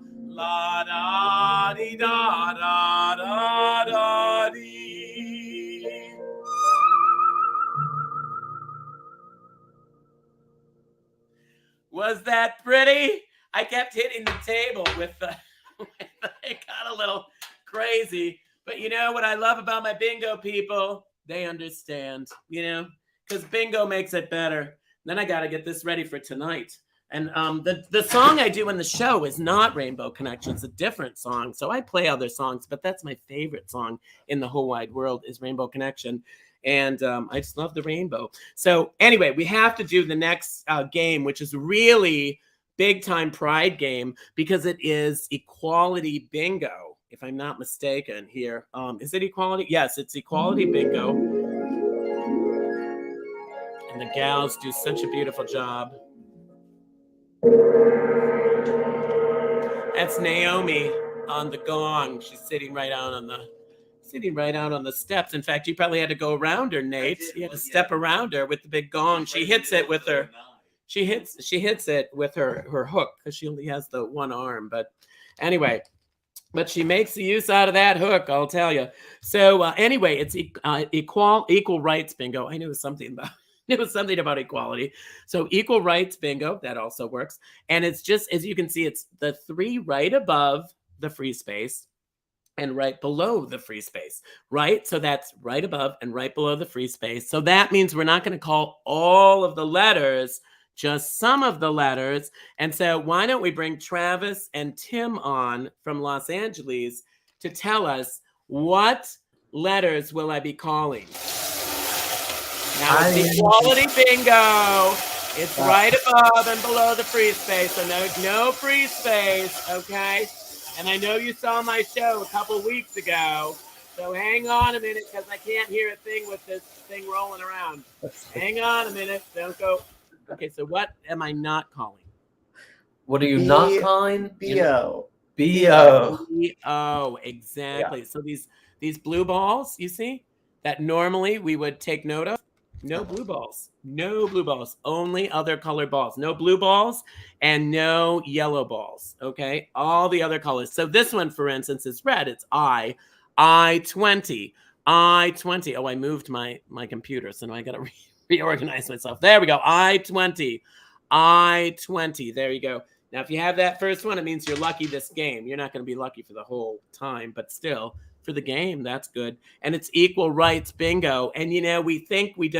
la-da-di-da-da-da-da-dee. Was that pretty? I kept hitting the table with the. It got a little crazy, but you know what I love about my bingo people? They understand, because bingo makes it better. Then I got to get this ready for tonight. And the song I do in the show is not Rainbow Connection. It's a different song. So I play other songs, but that's my favorite song in the whole wide world is Rainbow Connection. And I just love the rainbow. So anyway, we have to do the next game, which is really big time pride game because it is equality bingo, if I'm not mistaken here. Is it equality? Yes, it's equality bingo. And the gals do such a beautiful job. That's Naomi on the gong. She's sitting right out on the steps. In fact, you probably had to go around her, Nate. You had to step around her with the big gong. She hits it with her. She hits it with her hook because she only has the one arm. But anyway, she makes the use out of that hook, I'll tell you. So anyway, it's equal rights bingo. I knew something about equality. So equal rights bingo, that also works. And it's just, as you can see, it's the 3 right above the free space and right below the free space, right? So that's right above and right below the free space. So that means we're not going to call all of the letters, just some of the letters. And so why don't we bring Travis and Tim on from Los Angeles to tell us what letters will I be calling? Now it's equality bingo. It's right above and below the free space. So no free space, okay? And I know you saw my show a couple weeks ago. So hang on a minute because I can't hear a thing with this thing rolling around. Hang on a minute. Don't go. Okay, so what am I not calling? What are you not calling? B-O. B-O. B-O, exactly. Yeah. So these blue balls, you see, that normally we would take note of. No blue balls. No blue balls. Only other colored balls. No blue balls and no yellow balls. Okay? All the other colors. So this one, for instance, is red. It's I. I-20. I-20. Oh, I moved my computer, so now I got to reorganize myself. There we go. I-20. I-20. There you go. Now, if you have that first one, it means you're lucky this game. You're not going to be lucky for the whole time, but still, for the game, that's good. And it's equal rights bingo. And, we think we've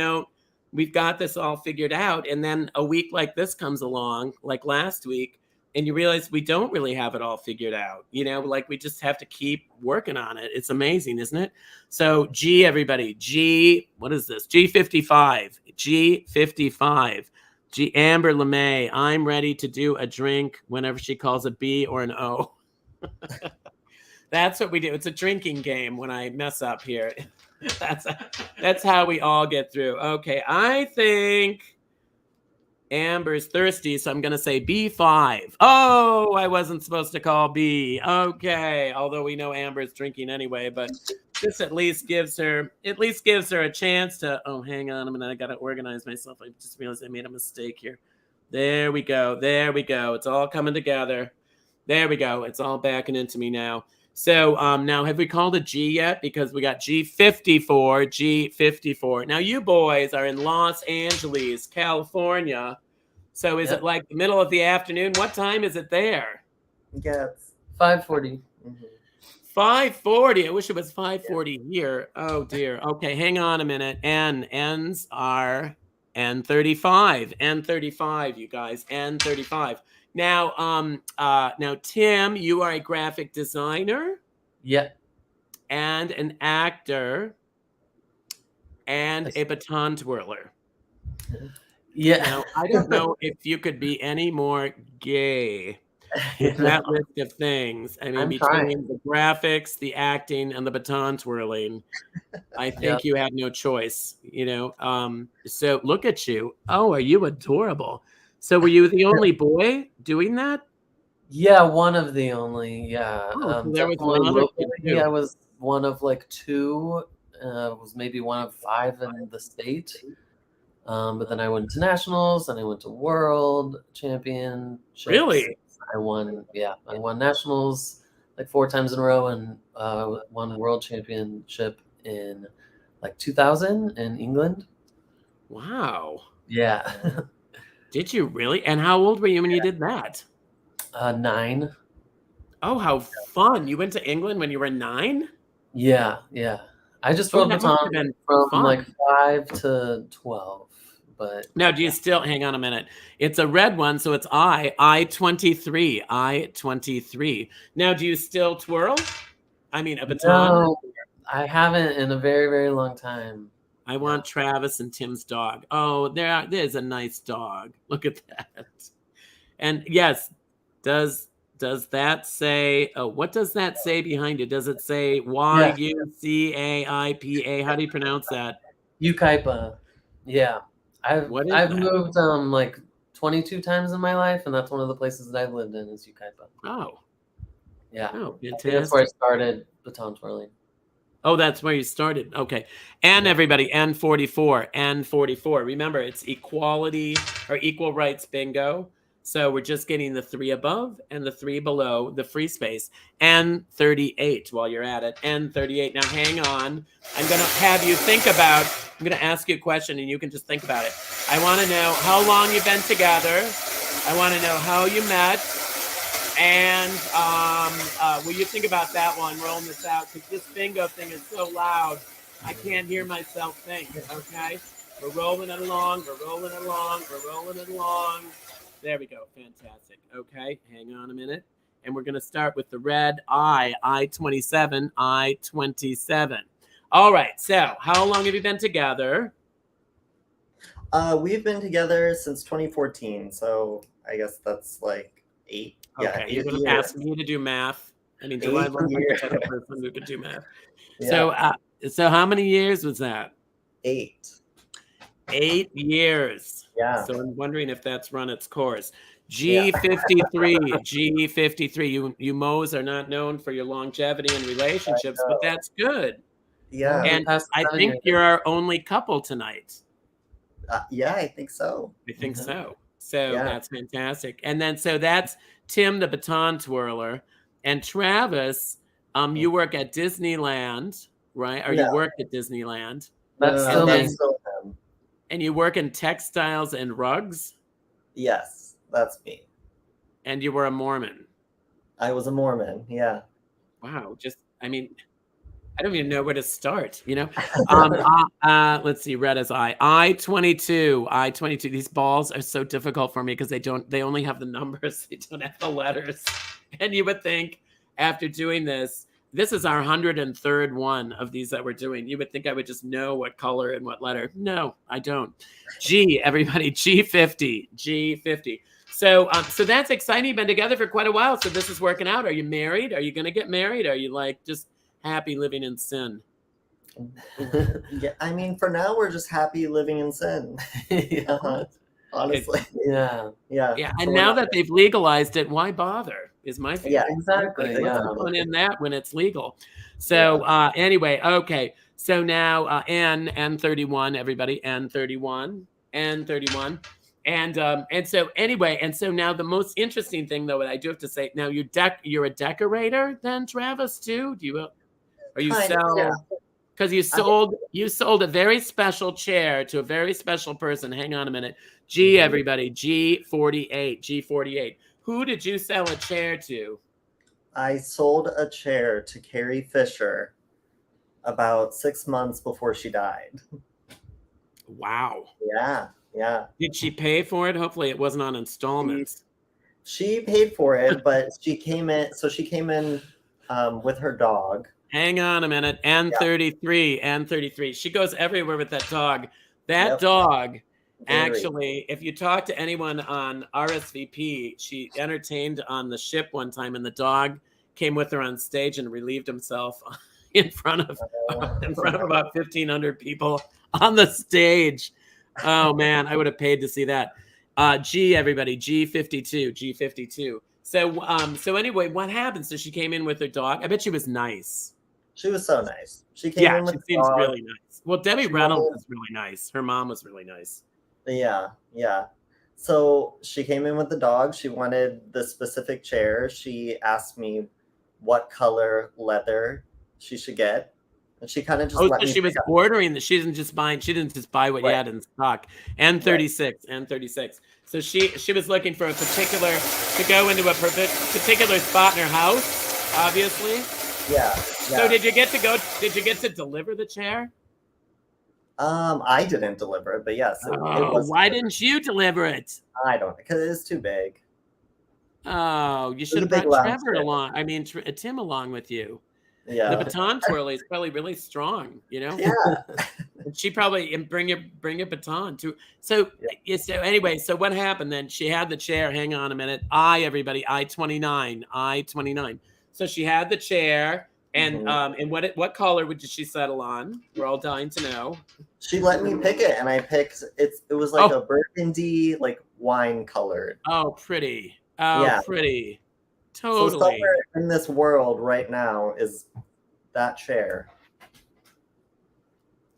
got this all figured out. And then a week like this comes along, like last week, and you realize we don't really have it all figured out. Like we just have to keep working on it. It's amazing, isn't it? So G, everybody, G, what is this? G55, G55. G, Amber LeMay, I'm ready to do a drink whenever she calls a B or an O. That's what we do. It's a drinking game when I mess up here. That's how we all get through. Okay, I think Amber's thirsty, so I'm going to say B5. Oh, I wasn't supposed to call B. Okay, although we know Amber's drinking anyway, but this at least gives her a chance to. Oh, hang on a minute. I got to organize myself. I just realized I made a mistake here. There we go. There we go. It's all coming together. There we go. It's all backing into me now. So now, have we called a G yet? Because we got G54, G54. Now, you boys are in Los Angeles, California. So is it like the middle of the afternoon? What time is it there? Yeah, it's 5:40. 5:40. I wish it was 5:40 here. Oh, dear. Okay, hang on a minute. N's are N35. N35, you guys. N35. Now, Tim, you are a graphic designer. Yeah. And an actor. And a baton twirler. Yeah. Now, I don't know if you could be any more gay in that list of things. I mean, between the graphics, the acting, and the baton twirling, I think you had no choice, So look at you. Oh, are you adorable? So were you the only boy doing that? Yeah, one of the only. Yeah. Oh, there was one other kid too. I was one of like 2. Was maybe one of 5 in the state. But then I went to nationals and I went to world championships. Really? I won nationals like 4 times in a row and won world championship in like 2000 in England. Wow. Yeah. Did you really? And how old were you when you did that? 9. Oh, how fun. You went to England when you were 9? Yeah. I just rode baton from like 5 to 12. But now, do you still hang on a minute? It's a red one, so it's I-23. I-23. Now, do you still twirl? I mean, a baton? No, I haven't in a very, very long time. I want Travis and Tim's dog. Oh, there's a nice dog. Look at that. And yes, does that say? Oh, what does that say behind it? Does it say Y-U-C-A-I-P-A? How do you pronounce that? Ukaipa. Yeah. I've moved like 22 times in my life, and that's one of the places that I've lived in is Ukaipa. Oh, Yeah. Oh, I think that's where I fantastic. started baton twirling. Oh, that's where you started. Okay. And everybody, N44, N44. Remember, it's equality or equal rights bingo. So we're just getting the 3 above and the 3 below the free space. N38 while you're at it. N38. Now hang on. I'm going to have you think about, I'm going to ask you a question and you can just think about it. I want to know how long you've been together. I want to know how you met. And will you think about that one, rolling this out? Because this bingo thing is so loud, I can't hear myself think, okay? We're rolling it along, we're rolling it along, we're rolling it along. There we go, fantastic. Okay, hang on a minute. And we're going to start with the red I-27, I-27. All right, so how long have you been together? We've been together since 2014, so I guess that's like 8. Okay, Yeah, you're going to ask me to do math. I mean, do I look like a type of person who could do math? Yeah. So how many years was that? 8. 8 years. Yeah. So I'm wondering if that's run its course. G53, G53. You Mo's are not known for your longevity in relationships, but that's good. Yeah. And I think you're our only couple tonight. Yeah, I think so. I think so. So that's fantastic. And then so that's Tim, the baton twirler, and Travis. You work at Disneyland, right? Or you work at Disneyland. That's still him. And you work in textiles and rugs? Yes, that's me. And you were a Mormon? I was a Mormon, yeah. Wow, I mean, I don't even know where to start, you know? Let's see, red as I-22. These balls are so difficult for me because they only have the numbers. They don't have the letters. And you would think after doing this is our 103rd one of these that we're doing. You would think I would just know what color and what letter. No, I don't. G, everybody, G50. So that's exciting. You've been together for quite a while. So this is working out. Are you married? Are you going to get married? Are you like just happy living in sin? Yeah, I mean, for now, we're just happy living in sin. Honestly. Yeah. And now that they've legalized it, why bother? Is my feeling. Yeah, exactly. What's in that when it's legal? So anyway, okay. So now N31, everybody, N31. And so anyway, and so now the most interesting thing though, what I do have to say, now you're a decorator then, Travis, too? Or you sell? Because you sold a very special chair to a very special person. Hang on a minute. G, everybody, G48. Who did you sell a chair to? I sold a chair to Carrie Fisher about 6 months before she died. Wow. Yeah. Did she pay for it? Hopefully it wasn't on installments. She paid for it, but she came in with her dog. Hang on a minute. N33. She goes everywhere with that dog. That dog, actually, if you talk to anyone on RSVP, she entertained on the ship one time, and the dog came with her on stage and relieved himself in front of about 1,500 people on the stage. Oh man, I would have paid to see that. G, everybody, G52. So anyway, what happened? So she came in with her dog. I bet she was nice. She was so nice. She came in with she seems really nice. Well, Debbie Reynolds is really nice. Her mom was really nice. Yeah. So she came in with the dog. She wanted the specific chair. She asked me what color leather she should get. And she kind of just let me she was ordering that. She didn't just buy what you had in stock. N36. So she was looking for a particular to go into a particular spot in her house, obviously. Yeah. So did you get to deliver the chair? I didn't deliver it, but yes. It was why didn't you deliver it? I don't know, because it's too big. Oh, you should have brought Trevor along. I mean, Tim along with you. Yeah. The baton twirler is probably really strong, you know? Yeah. She probably bring a baton too. So anyway, so what happened then? She had the chair. Hang on a minute. I-29. So she had the chair, and and what color did she settle on? We're all dying to know. She let me pick it, and I picked it was like a burgundy, like wine colored. Oh, pretty. Oh, yeah. Pretty. So Totally. somewhere in this world right now is that chair.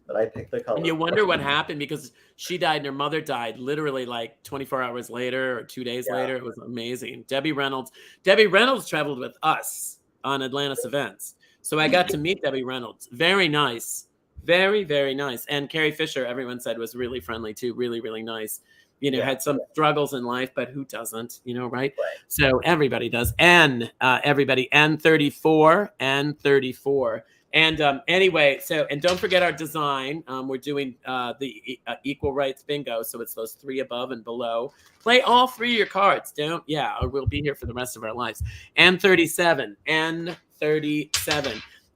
But I picked the color. And you wonder what happened because she died and her mother died literally like 24 hours later or 2 days later. It was amazing. Debbie Reynolds traveled with us on Atlantis events. So I got to meet Debbie Reynolds. Very nice. Very, very nice. And Carrie Fisher, everyone said, was really friendly too. Really, really nice. You know, had some struggles in life, but who doesn't, you know, right? So everybody does. Everybody, N34. And anyway, so, and don't forget our design. We're doing the equal rights bingo. So it's those 3 above and below. Play all 3 of your cards. Or we'll be here for the rest of our lives. N37.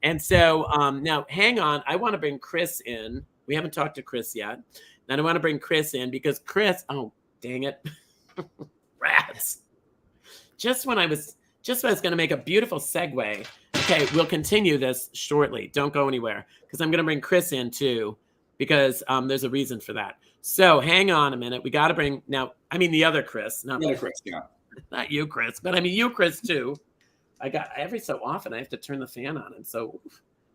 And so now hang on. I want to bring Chris in. We haven't talked to Chris yet. And I want to bring Chris in because Chris, oh, dang it. Rats. Just when I was going to make a beautiful segue. Okay, we'll continue this shortly. Don't go anywhere because I'm going to bring Chris in too because there's a reason for that. So hang on a minute. We got to bring now. I mean, the other Chris, not the other Chris, yeah. Not you, Chris, but I mean you, Chris, too. Every so often I have to turn the fan on. And so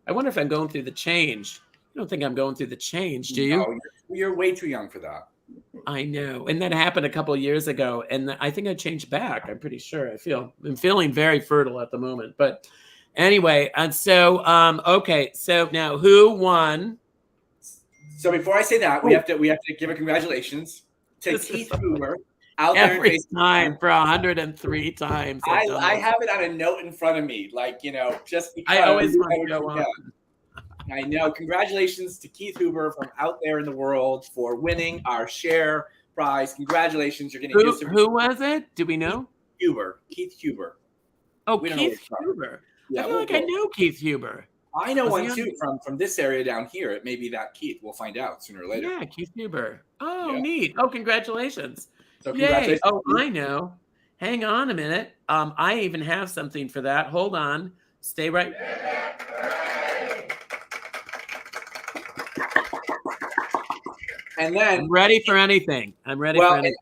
I wonder if I'm going through the change. I don't think I'm going through the change, do you? No, you're way too young for that. I know. And that happened a couple of years ago. And I think I changed back. I'm pretty sure. I'm feeling very fertile at the moment. But anyway, and so, okay. So now who won? So before I say that, we have to give a congratulations to Keith Hoover. Out every time for 103 times. I have it on a note in front of me. Like, you know, just because. I always want to go on. I know. Congratulations to Keith Hoover from out there in the world for winning our share prize. Congratulations. You're getting who was it? Do we know? Keith Huber. Oh, Keith Huber. Yeah, I feel like I know Keith Huber. I know one too from this area down here. It may be that Keith. We'll find out sooner or later. Yeah, Keith Huber. Oh, neat. Oh, congratulations. So congratulations. Yay. Oh, I know. Hang on a minute. I even have something for that. Hold on. Stay right. And then I'm ready for anything. I'm ready for anything.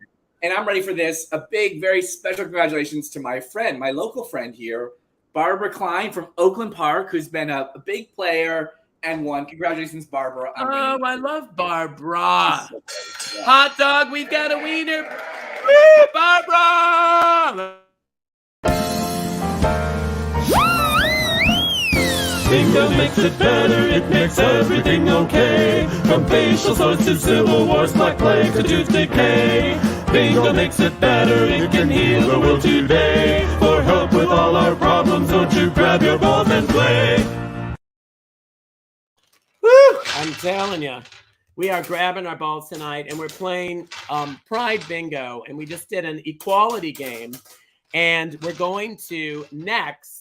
And I'm ready for this. A big, very special congratulations to my friend, my local friend here, Barbara Klein from Oakland Park, who's been a big player and won. Congratulations, Barbara. I love Barbara. Yeah. Hot dog, we've got a wiener. Woo, Barbara! Bingo makes it better, it makes everything okay. From facial sores to civil wars, black plague to tooth decay. Bingo makes it better, it can heal the world today. For help with all our problems, don't you grab your balls and play. Woo! I'm telling you, we are grabbing our balls tonight, and we're playing Pride Bingo, and we just did an equality game, and we're going to next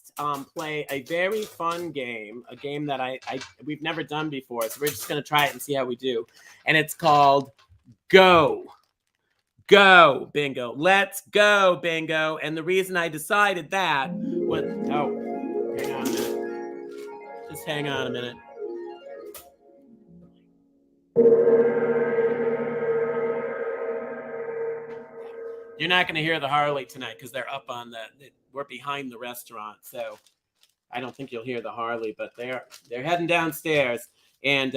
play a very fun game, a game that we've never done before, so we're just going to try it and see how we do, and it's called Go Bingo. Let's go Bingo. And the reason I decided that was hang on a minute. Just hang on a minute. You're not going to hear the Harley tonight because they're up on we're behind the restaurant, so I don't think you'll hear the Harley, but they're heading downstairs, and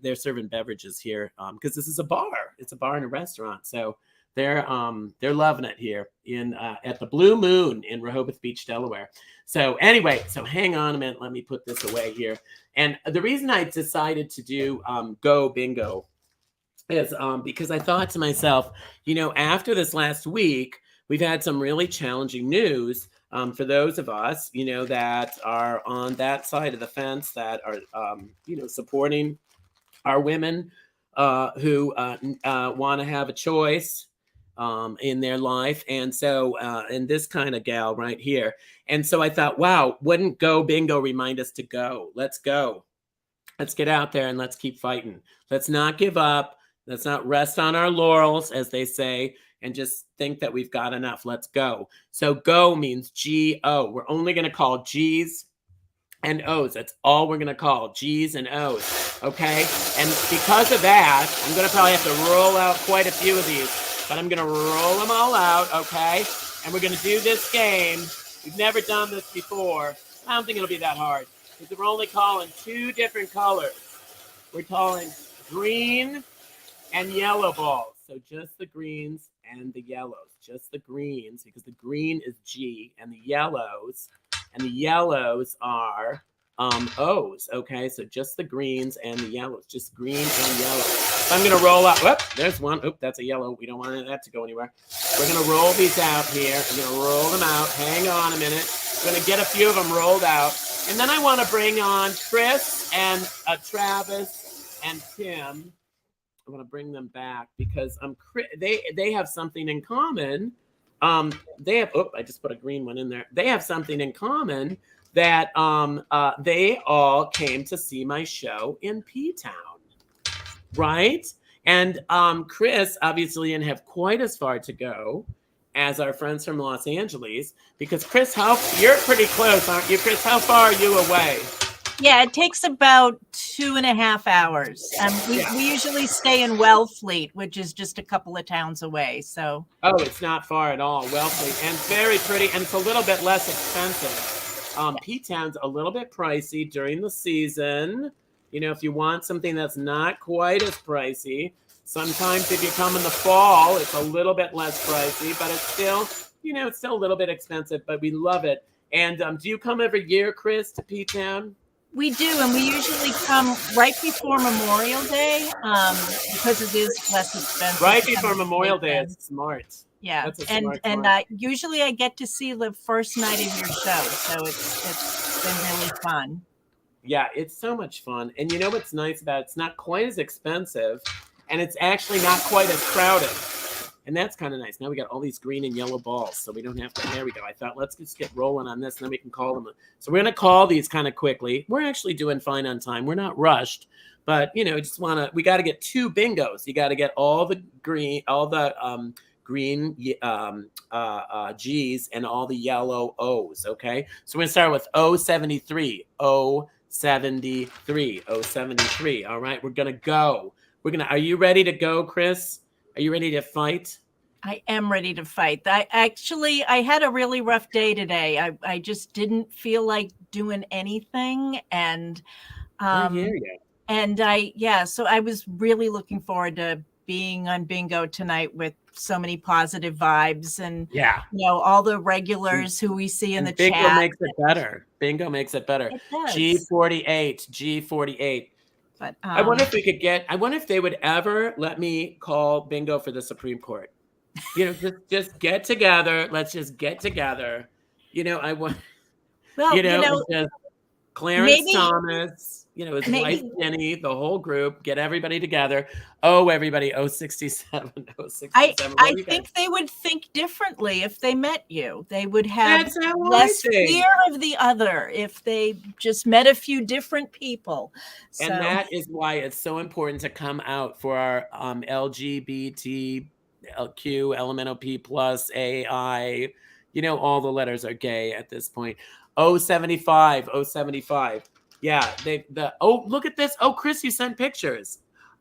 they're serving beverages here because this is a bar. It's a bar and a restaurant, so they're loving it here at the Blue Moon in Rehoboth Beach, Delaware. So anyway, so hang on a minute. Let me put this away here. And the reason I decided to do Go Bingo is because I thought to myself, you know, after this last week, we've had some really challenging news for those of us, you know, that are on that side of the fence, that are, you know, supporting our women who want to have a choice in their life. And so, and this kind of gal right here. And so I thought, wow, wouldn't Go Bingo remind us to go? Let's go. Let's get out there and let's keep fighting. Let's not give up. Let's not rest on our laurels, as they say, and just think that we've got enough. Let's go. So go means G-O. We're only going to call G's and O's. That's all we're going to call, G's and O's. Okay? And because of that, I'm going to probably have to roll out quite a few of these, but I'm going to roll them all out, okay? And we're going to do this game We've never done this before. I don't think it'll be that hard because we're only calling 2 different colors. We're calling green and yellow balls. So just the greens and the yellows. Just the greens, because the green is G and the yellows are O's. Okay, so just the greens and the yellows. Just green and yellow. So I'm gonna roll out. Whoop, there's one. Oop, that's a yellow. We don't want that to go anywhere. We're gonna roll these out here. I'm gonna roll them out. Hang on a minute. I'm gonna get a few of them rolled out. And then I want to bring on Chris and Travis and Tim. I want to bring them back because they have something in common. They have. Oh, I just put a green one in there. They have something in common that they all came to see my show in P-Town, right? And Chris obviously didn't have quite as far to go as our friends from Los Angeles, because Chris, you're pretty close, aren't you, Chris? How far are you away? Yeah, it takes about 2.5 hours. We usually stay in Wellfleet, which is just a couple of towns away. So it's not far at all. Wellfleet, and very pretty, and it's a little bit less expensive. P-Town's a little bit pricey during the season. You know, if you want something that's not quite as pricey. Sometimes if you come in the fall, it's a little bit less pricey, but it's still, it's still a little bit expensive, but we love it. And do you come every year, Chris, to P-Town? we do, and we usually come right before Memorial Day because it is less expensive. Right before Memorial Day, it's smart. Yeah, That's a and smart and one. usually I get to see the first night of your show, so it's been really fun. Yeah, it's so much fun. And you know what's nice about it? It's not quite as expensive, and it's actually not quite as crowded. And that's kind of nice. Now we got all these green and yellow balls, so we don't have to. There we go. I thought, let's just get rolling on this, and then we can call them. So we're going to call these kind of quickly. We're actually doing fine on time. We're not rushed, but we got to get 2 bingos. You got to get all the green, green G's and all the yellow O's. Okay, so we're gonna start with 073. 073. All right, we're gonna go. Are you ready to go, Chris? Are you ready to fight? I am ready to fight. I had a really rough day today. I just didn't feel like doing anything, and I hear you. And so I was really looking forward to being on Bingo tonight with so many positive vibes, and all the regulars who we see in the Bingo chat. makes it better. Bingo makes it better. It does. G48. But I wonder if we could I wonder if they would ever let me call Bingo for the Supreme Court. Just get together. Let's just get together. I want. Well, just Clarence Thomas. His wife Jenny, the whole group, get everybody together. Oh, everybody, 067. I think they would think differently if they met you. They would have less fear of the other if they just met a few different people. And that is why it's so important to come out for our LGBTQLMNOP plus AI. All the letters are gay at this point. 075. Yeah, look at this. Oh, Chris, you sent pictures.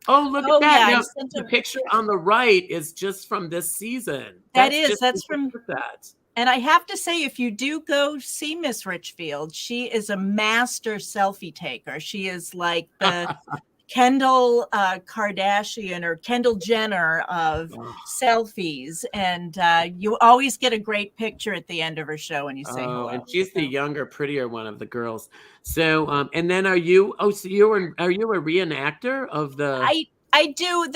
Oh, look at that. Yeah, now, the picture on the right is just from this season. That's from that. And I have to say, if you do go see Miss Richfield, she is a master selfie taker. She is like the Kendall Kardashian or Kendall Jenner of selfies, and you always get a great picture at the end of her show when you say hello. And she's the younger, prettier one of the girls. So, and then are you a reenactor of the? I do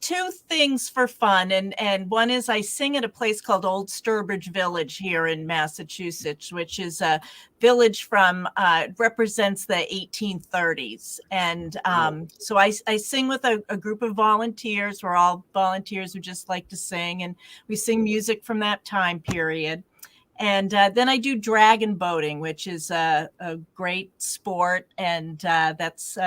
2 things for fun, and one is I sing at a place called Old Sturbridge Village here in Massachusetts, which is a village from represents the 1830s, and so I sing with a group of volunteers. We're all volunteers who just like to sing, and we sing music from that time period. And then I do dragon boating, which is a great sport, and that's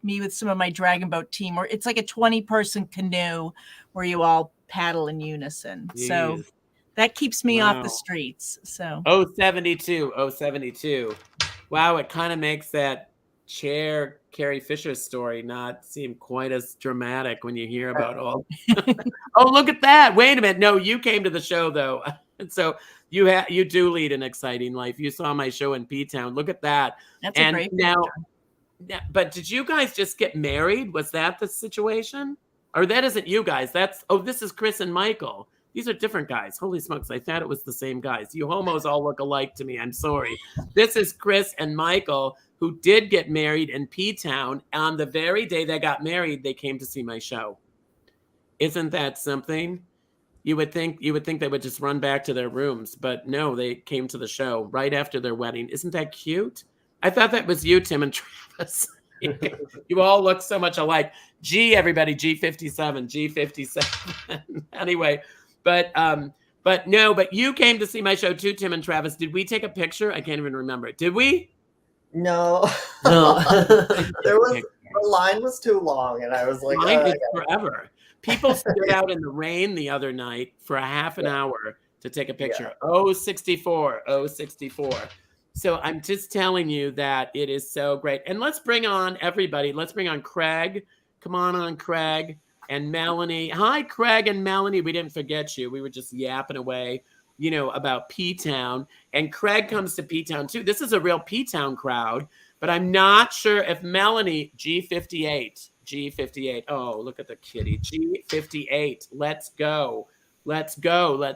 me with some of my dragon boat team, where it's like a 20-person canoe where you all paddle in unison. Jeez. So that keeps me off the streets. So 072. Wow, it kind of makes that Chair Carrie Fisher story not seem quite as dramatic when you hear about all. Oh, look at that. Wait a minute. No, you came to the show though. And so you do lead an exciting life. You saw my show in P-Town. Look at that. That's a great picture. But did you guys just get married? Was that the situation? Or that isn't you guys. This is Chris and Michael. These are different guys. Holy smokes. I thought it was the same guys. You homos all look alike to me. I'm sorry. This is Chris and Michael, who did get married in P-Town. On the very day they got married, they came to see my show. Isn't that something? You would think they would just run back to their rooms, but no, they came to the show right after their wedding. Isn't that cute? I thought that was you, Tim and Travis. You all look so much alike. G, everybody, G57. Anyway, but you came to see my show too, Tim and Travis. Did we take a picture? I can't even remember. Did we? No. The line was too long, and I was like, mine is forever. People stood out in the rain the other night for a half an hour to take a picture. Yeah. 64. So I'm just telling you that it is so great. And let's bring on everybody. Let's bring on Craig. Come on, Craig and Melanie. Hi, Craig and Melanie. We didn't forget you. We were just yapping away, about P-Town. And Craig comes to P-Town too. This is a real P-Town crowd, but I'm not sure if Melanie, G58. Oh, look at the kitty. G58. Let's go. Let's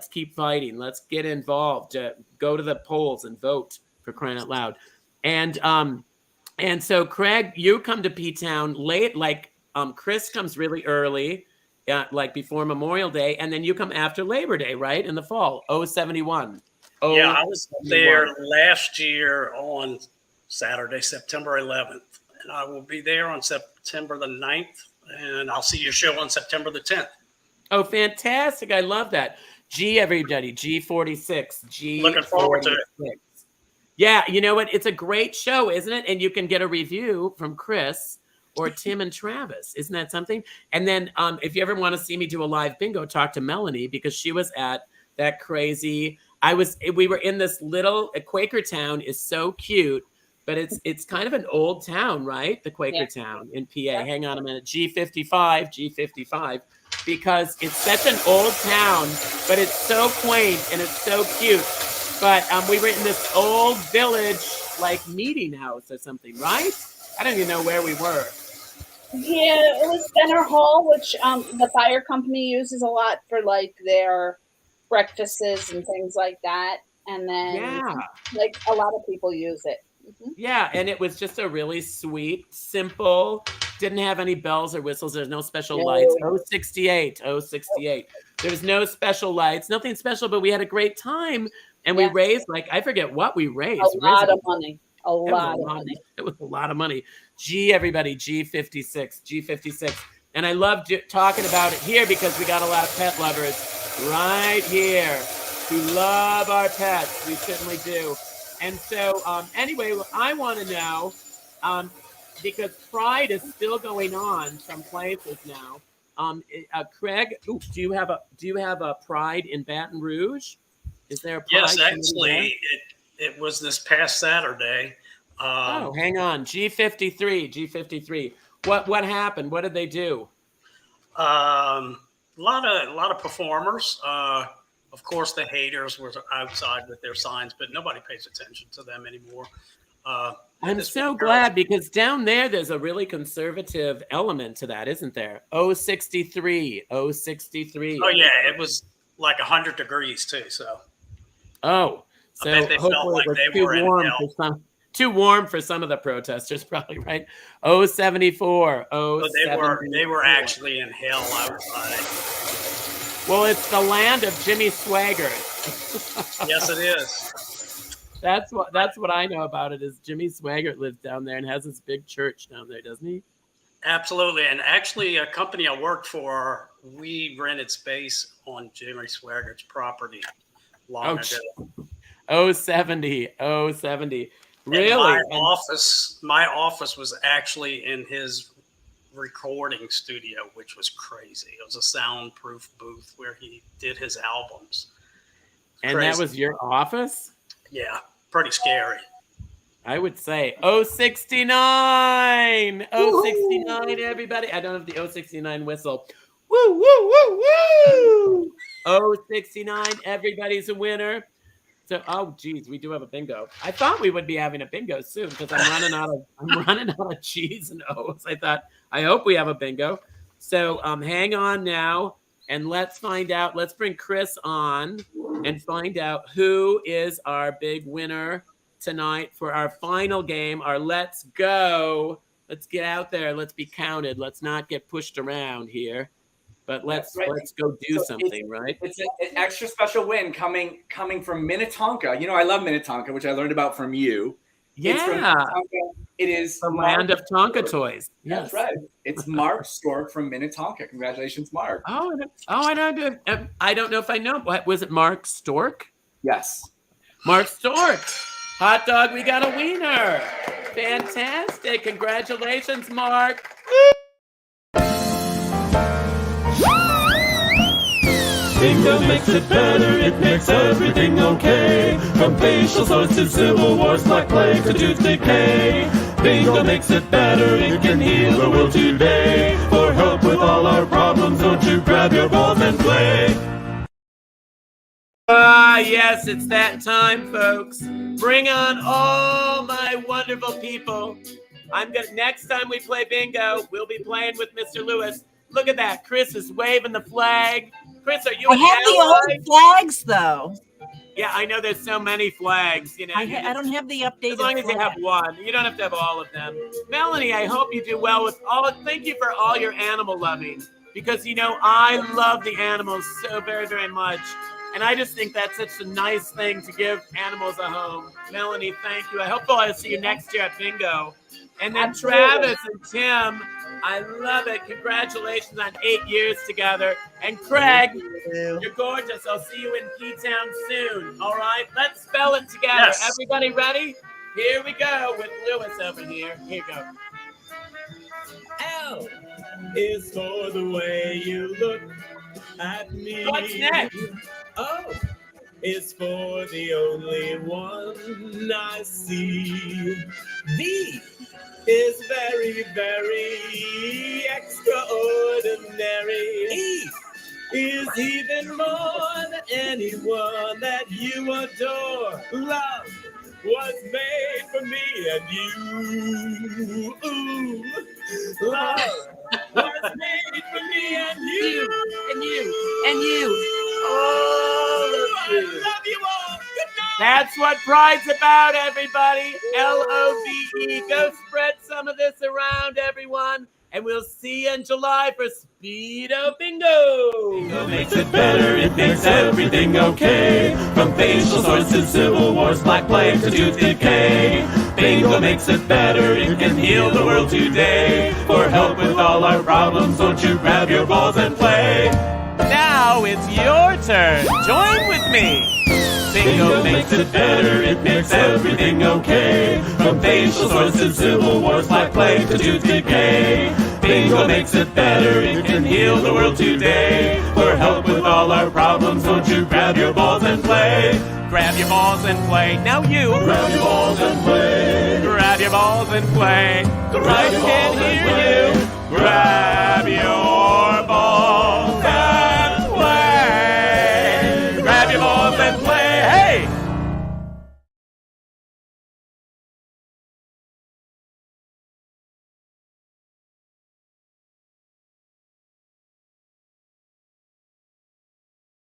keep fighting. Let's get involved. Go to the polls and vote, for crying out loud. And so Craig, you come to P-Town late, Chris comes really early, like before Memorial Day, and then you come after Labor Day, right? In the fall, 71. Yeah, I was there last year on Saturday, September 11th. And I will be there on September the 9th, and I'll see your show on September the 10th. Oh, fantastic. I love that. G, everybody, G46. Looking forward to it. Yeah, you know what? It's a great show, isn't it? And you can get a review from Chris or Tim and Travis. Isn't that something? And then if you ever want to see me do a live bingo, talk to Melanie, because she was at that crazy. We were in this little Quaker town. Is so cute. But it's kind of an old town, right? The Quaker town in PA. Yeah. Hang on a minute. G55, because it's such an old town, but it's so quaint and it's so cute. But we were in this old village, like meeting house or something, right? I don't even know where we were. Yeah, it was Benner Hall, which the fire company uses a lot for like their breakfasts and things like that. And then like a lot of people use it. Mm-hmm. Yeah, and it was just a really sweet, simple, didn't have any bells or whistles. There's no special lights. 068. There's no special lights, nothing special, but we had a great time. And we raised, I forget what we raised. A lot of money. A lot of money. It was a lot of money. Everybody, G56. And I love talking about it here because we got a lot of pet lovers right here who love our pets. We certainly do. And so, anyway, I want to know, because Pride is still going on some places now. Craig, do you have a Pride in Baton Rouge? Is there a Pride? Yes, actually, it was this past Saturday. Hang on, G53. What happened? What did they do? A lot of performers. Of course, the haters were outside with their signs, but nobody pays attention to them anymore. I'm so glad, because down there's a really conservative element to that, isn't there? 063. Oh, yeah. It was like 100 degrees, too. So. Oh, so I bet they felt like they were in hell. Too warm for some of the protesters, probably, right? 074. They were actually in hell outside. Well, it's the land of Jimmy Swaggart. Yes, it is. That's what I know about it, is Jimmy Swaggart lives down there and has this big church down there, doesn't he? Absolutely. And actually, a company I worked for, we rented space on Jimmy Swaggart's property long ago. 070. Really? My office was actually in his recording studio, which was crazy. It was a soundproof booth where he did his albums. And that was your office? Yeah, pretty scary. I would say 069. 069, everybody. I don't have the 069 whistle. Woo, woo, woo, woo. 069. Everybody's a winner. So, oh geez, we do have a bingo. I thought we would be having a bingo soon because I'm running out of G's and O's. I hope we have a bingo. So hang on now and let's find out. Let's bring Chris on and find out who is our big winner tonight for our final game. Our let's go. Let's get out there. Let's be counted. Let's not get pushed around here. But let's go do something, right? It's an extra special win coming from Minnetonka. You know, I love Minnetonka, which I learned about from you. Yeah. It is the land of Tonka toys. Yes. That's right. It's Mark Stork from Minnetonka. Congratulations, Mark. I don't know if I know. What was it, Mark Stork? Yes. Mark Stork. Hot dog, we got a wiener. Fantastic. Congratulations, Mark. Bingo makes it better, it makes everything okay. From facial sores to civil wars, black plague to tooth decay. Bingo makes it better, it can heal the world today. For help with all our problems, don't you grab your balls and play. Yes, it's that time, folks. Bring on all my wonderful people. Next time we play bingo, we'll be playing with Mr. Lewis. Look at that. Chris is waving the flag. Chris, are you I have the old flags, though. Yeah, I know there's so many flags. You know, I don't have the updated. As long as you have one, you don't have to have all of them. Melanie, I hope you do well with all. Thank you for all your animal loving, because you know I love the animals so very, very much, and I just think that's such a nice thing to give animals a home. Melanie, thank you. I hope I'll see you next year at bingo. And then Travis and Tim, I love it. Congratulations on 8 years together. And Craig, you're gorgeous. I'll see you in P-Town soon. All right, let's spell it together. Yes. Everybody ready? Here we go with Lewis over here. Here you go. L Is for the way you look at me. What's next? O is for the only one I see. V is very, very extraordinary. E is even more than anyone that you adore. Love was made for me and you. Ooh, love was made for me and you. And you. I love you all. Good night. That's what Pride's about, everybody. LOVE. Go spread some of this around, everyone. And we'll see you in July for Speedo Bingo. Bingo makes it better, it makes everything okay. From facial sores to civil wars, black plague to tooth decay. Bingo makes it better, it can heal the world today. For help with all our problems, don't you grab your balls and play. Now it's your turn. Join with me. Bingo makes it better, it makes everything okay. From facial sores to civil wars, black plague to tooth decay. Bingo makes it better, it can heal the world today. For help with all our problems, don't you grab your balls and play. Grab your balls and play. Now you. Grab your balls and play. Grab your balls and play. The Grab right your can balls and hear play. you. Grab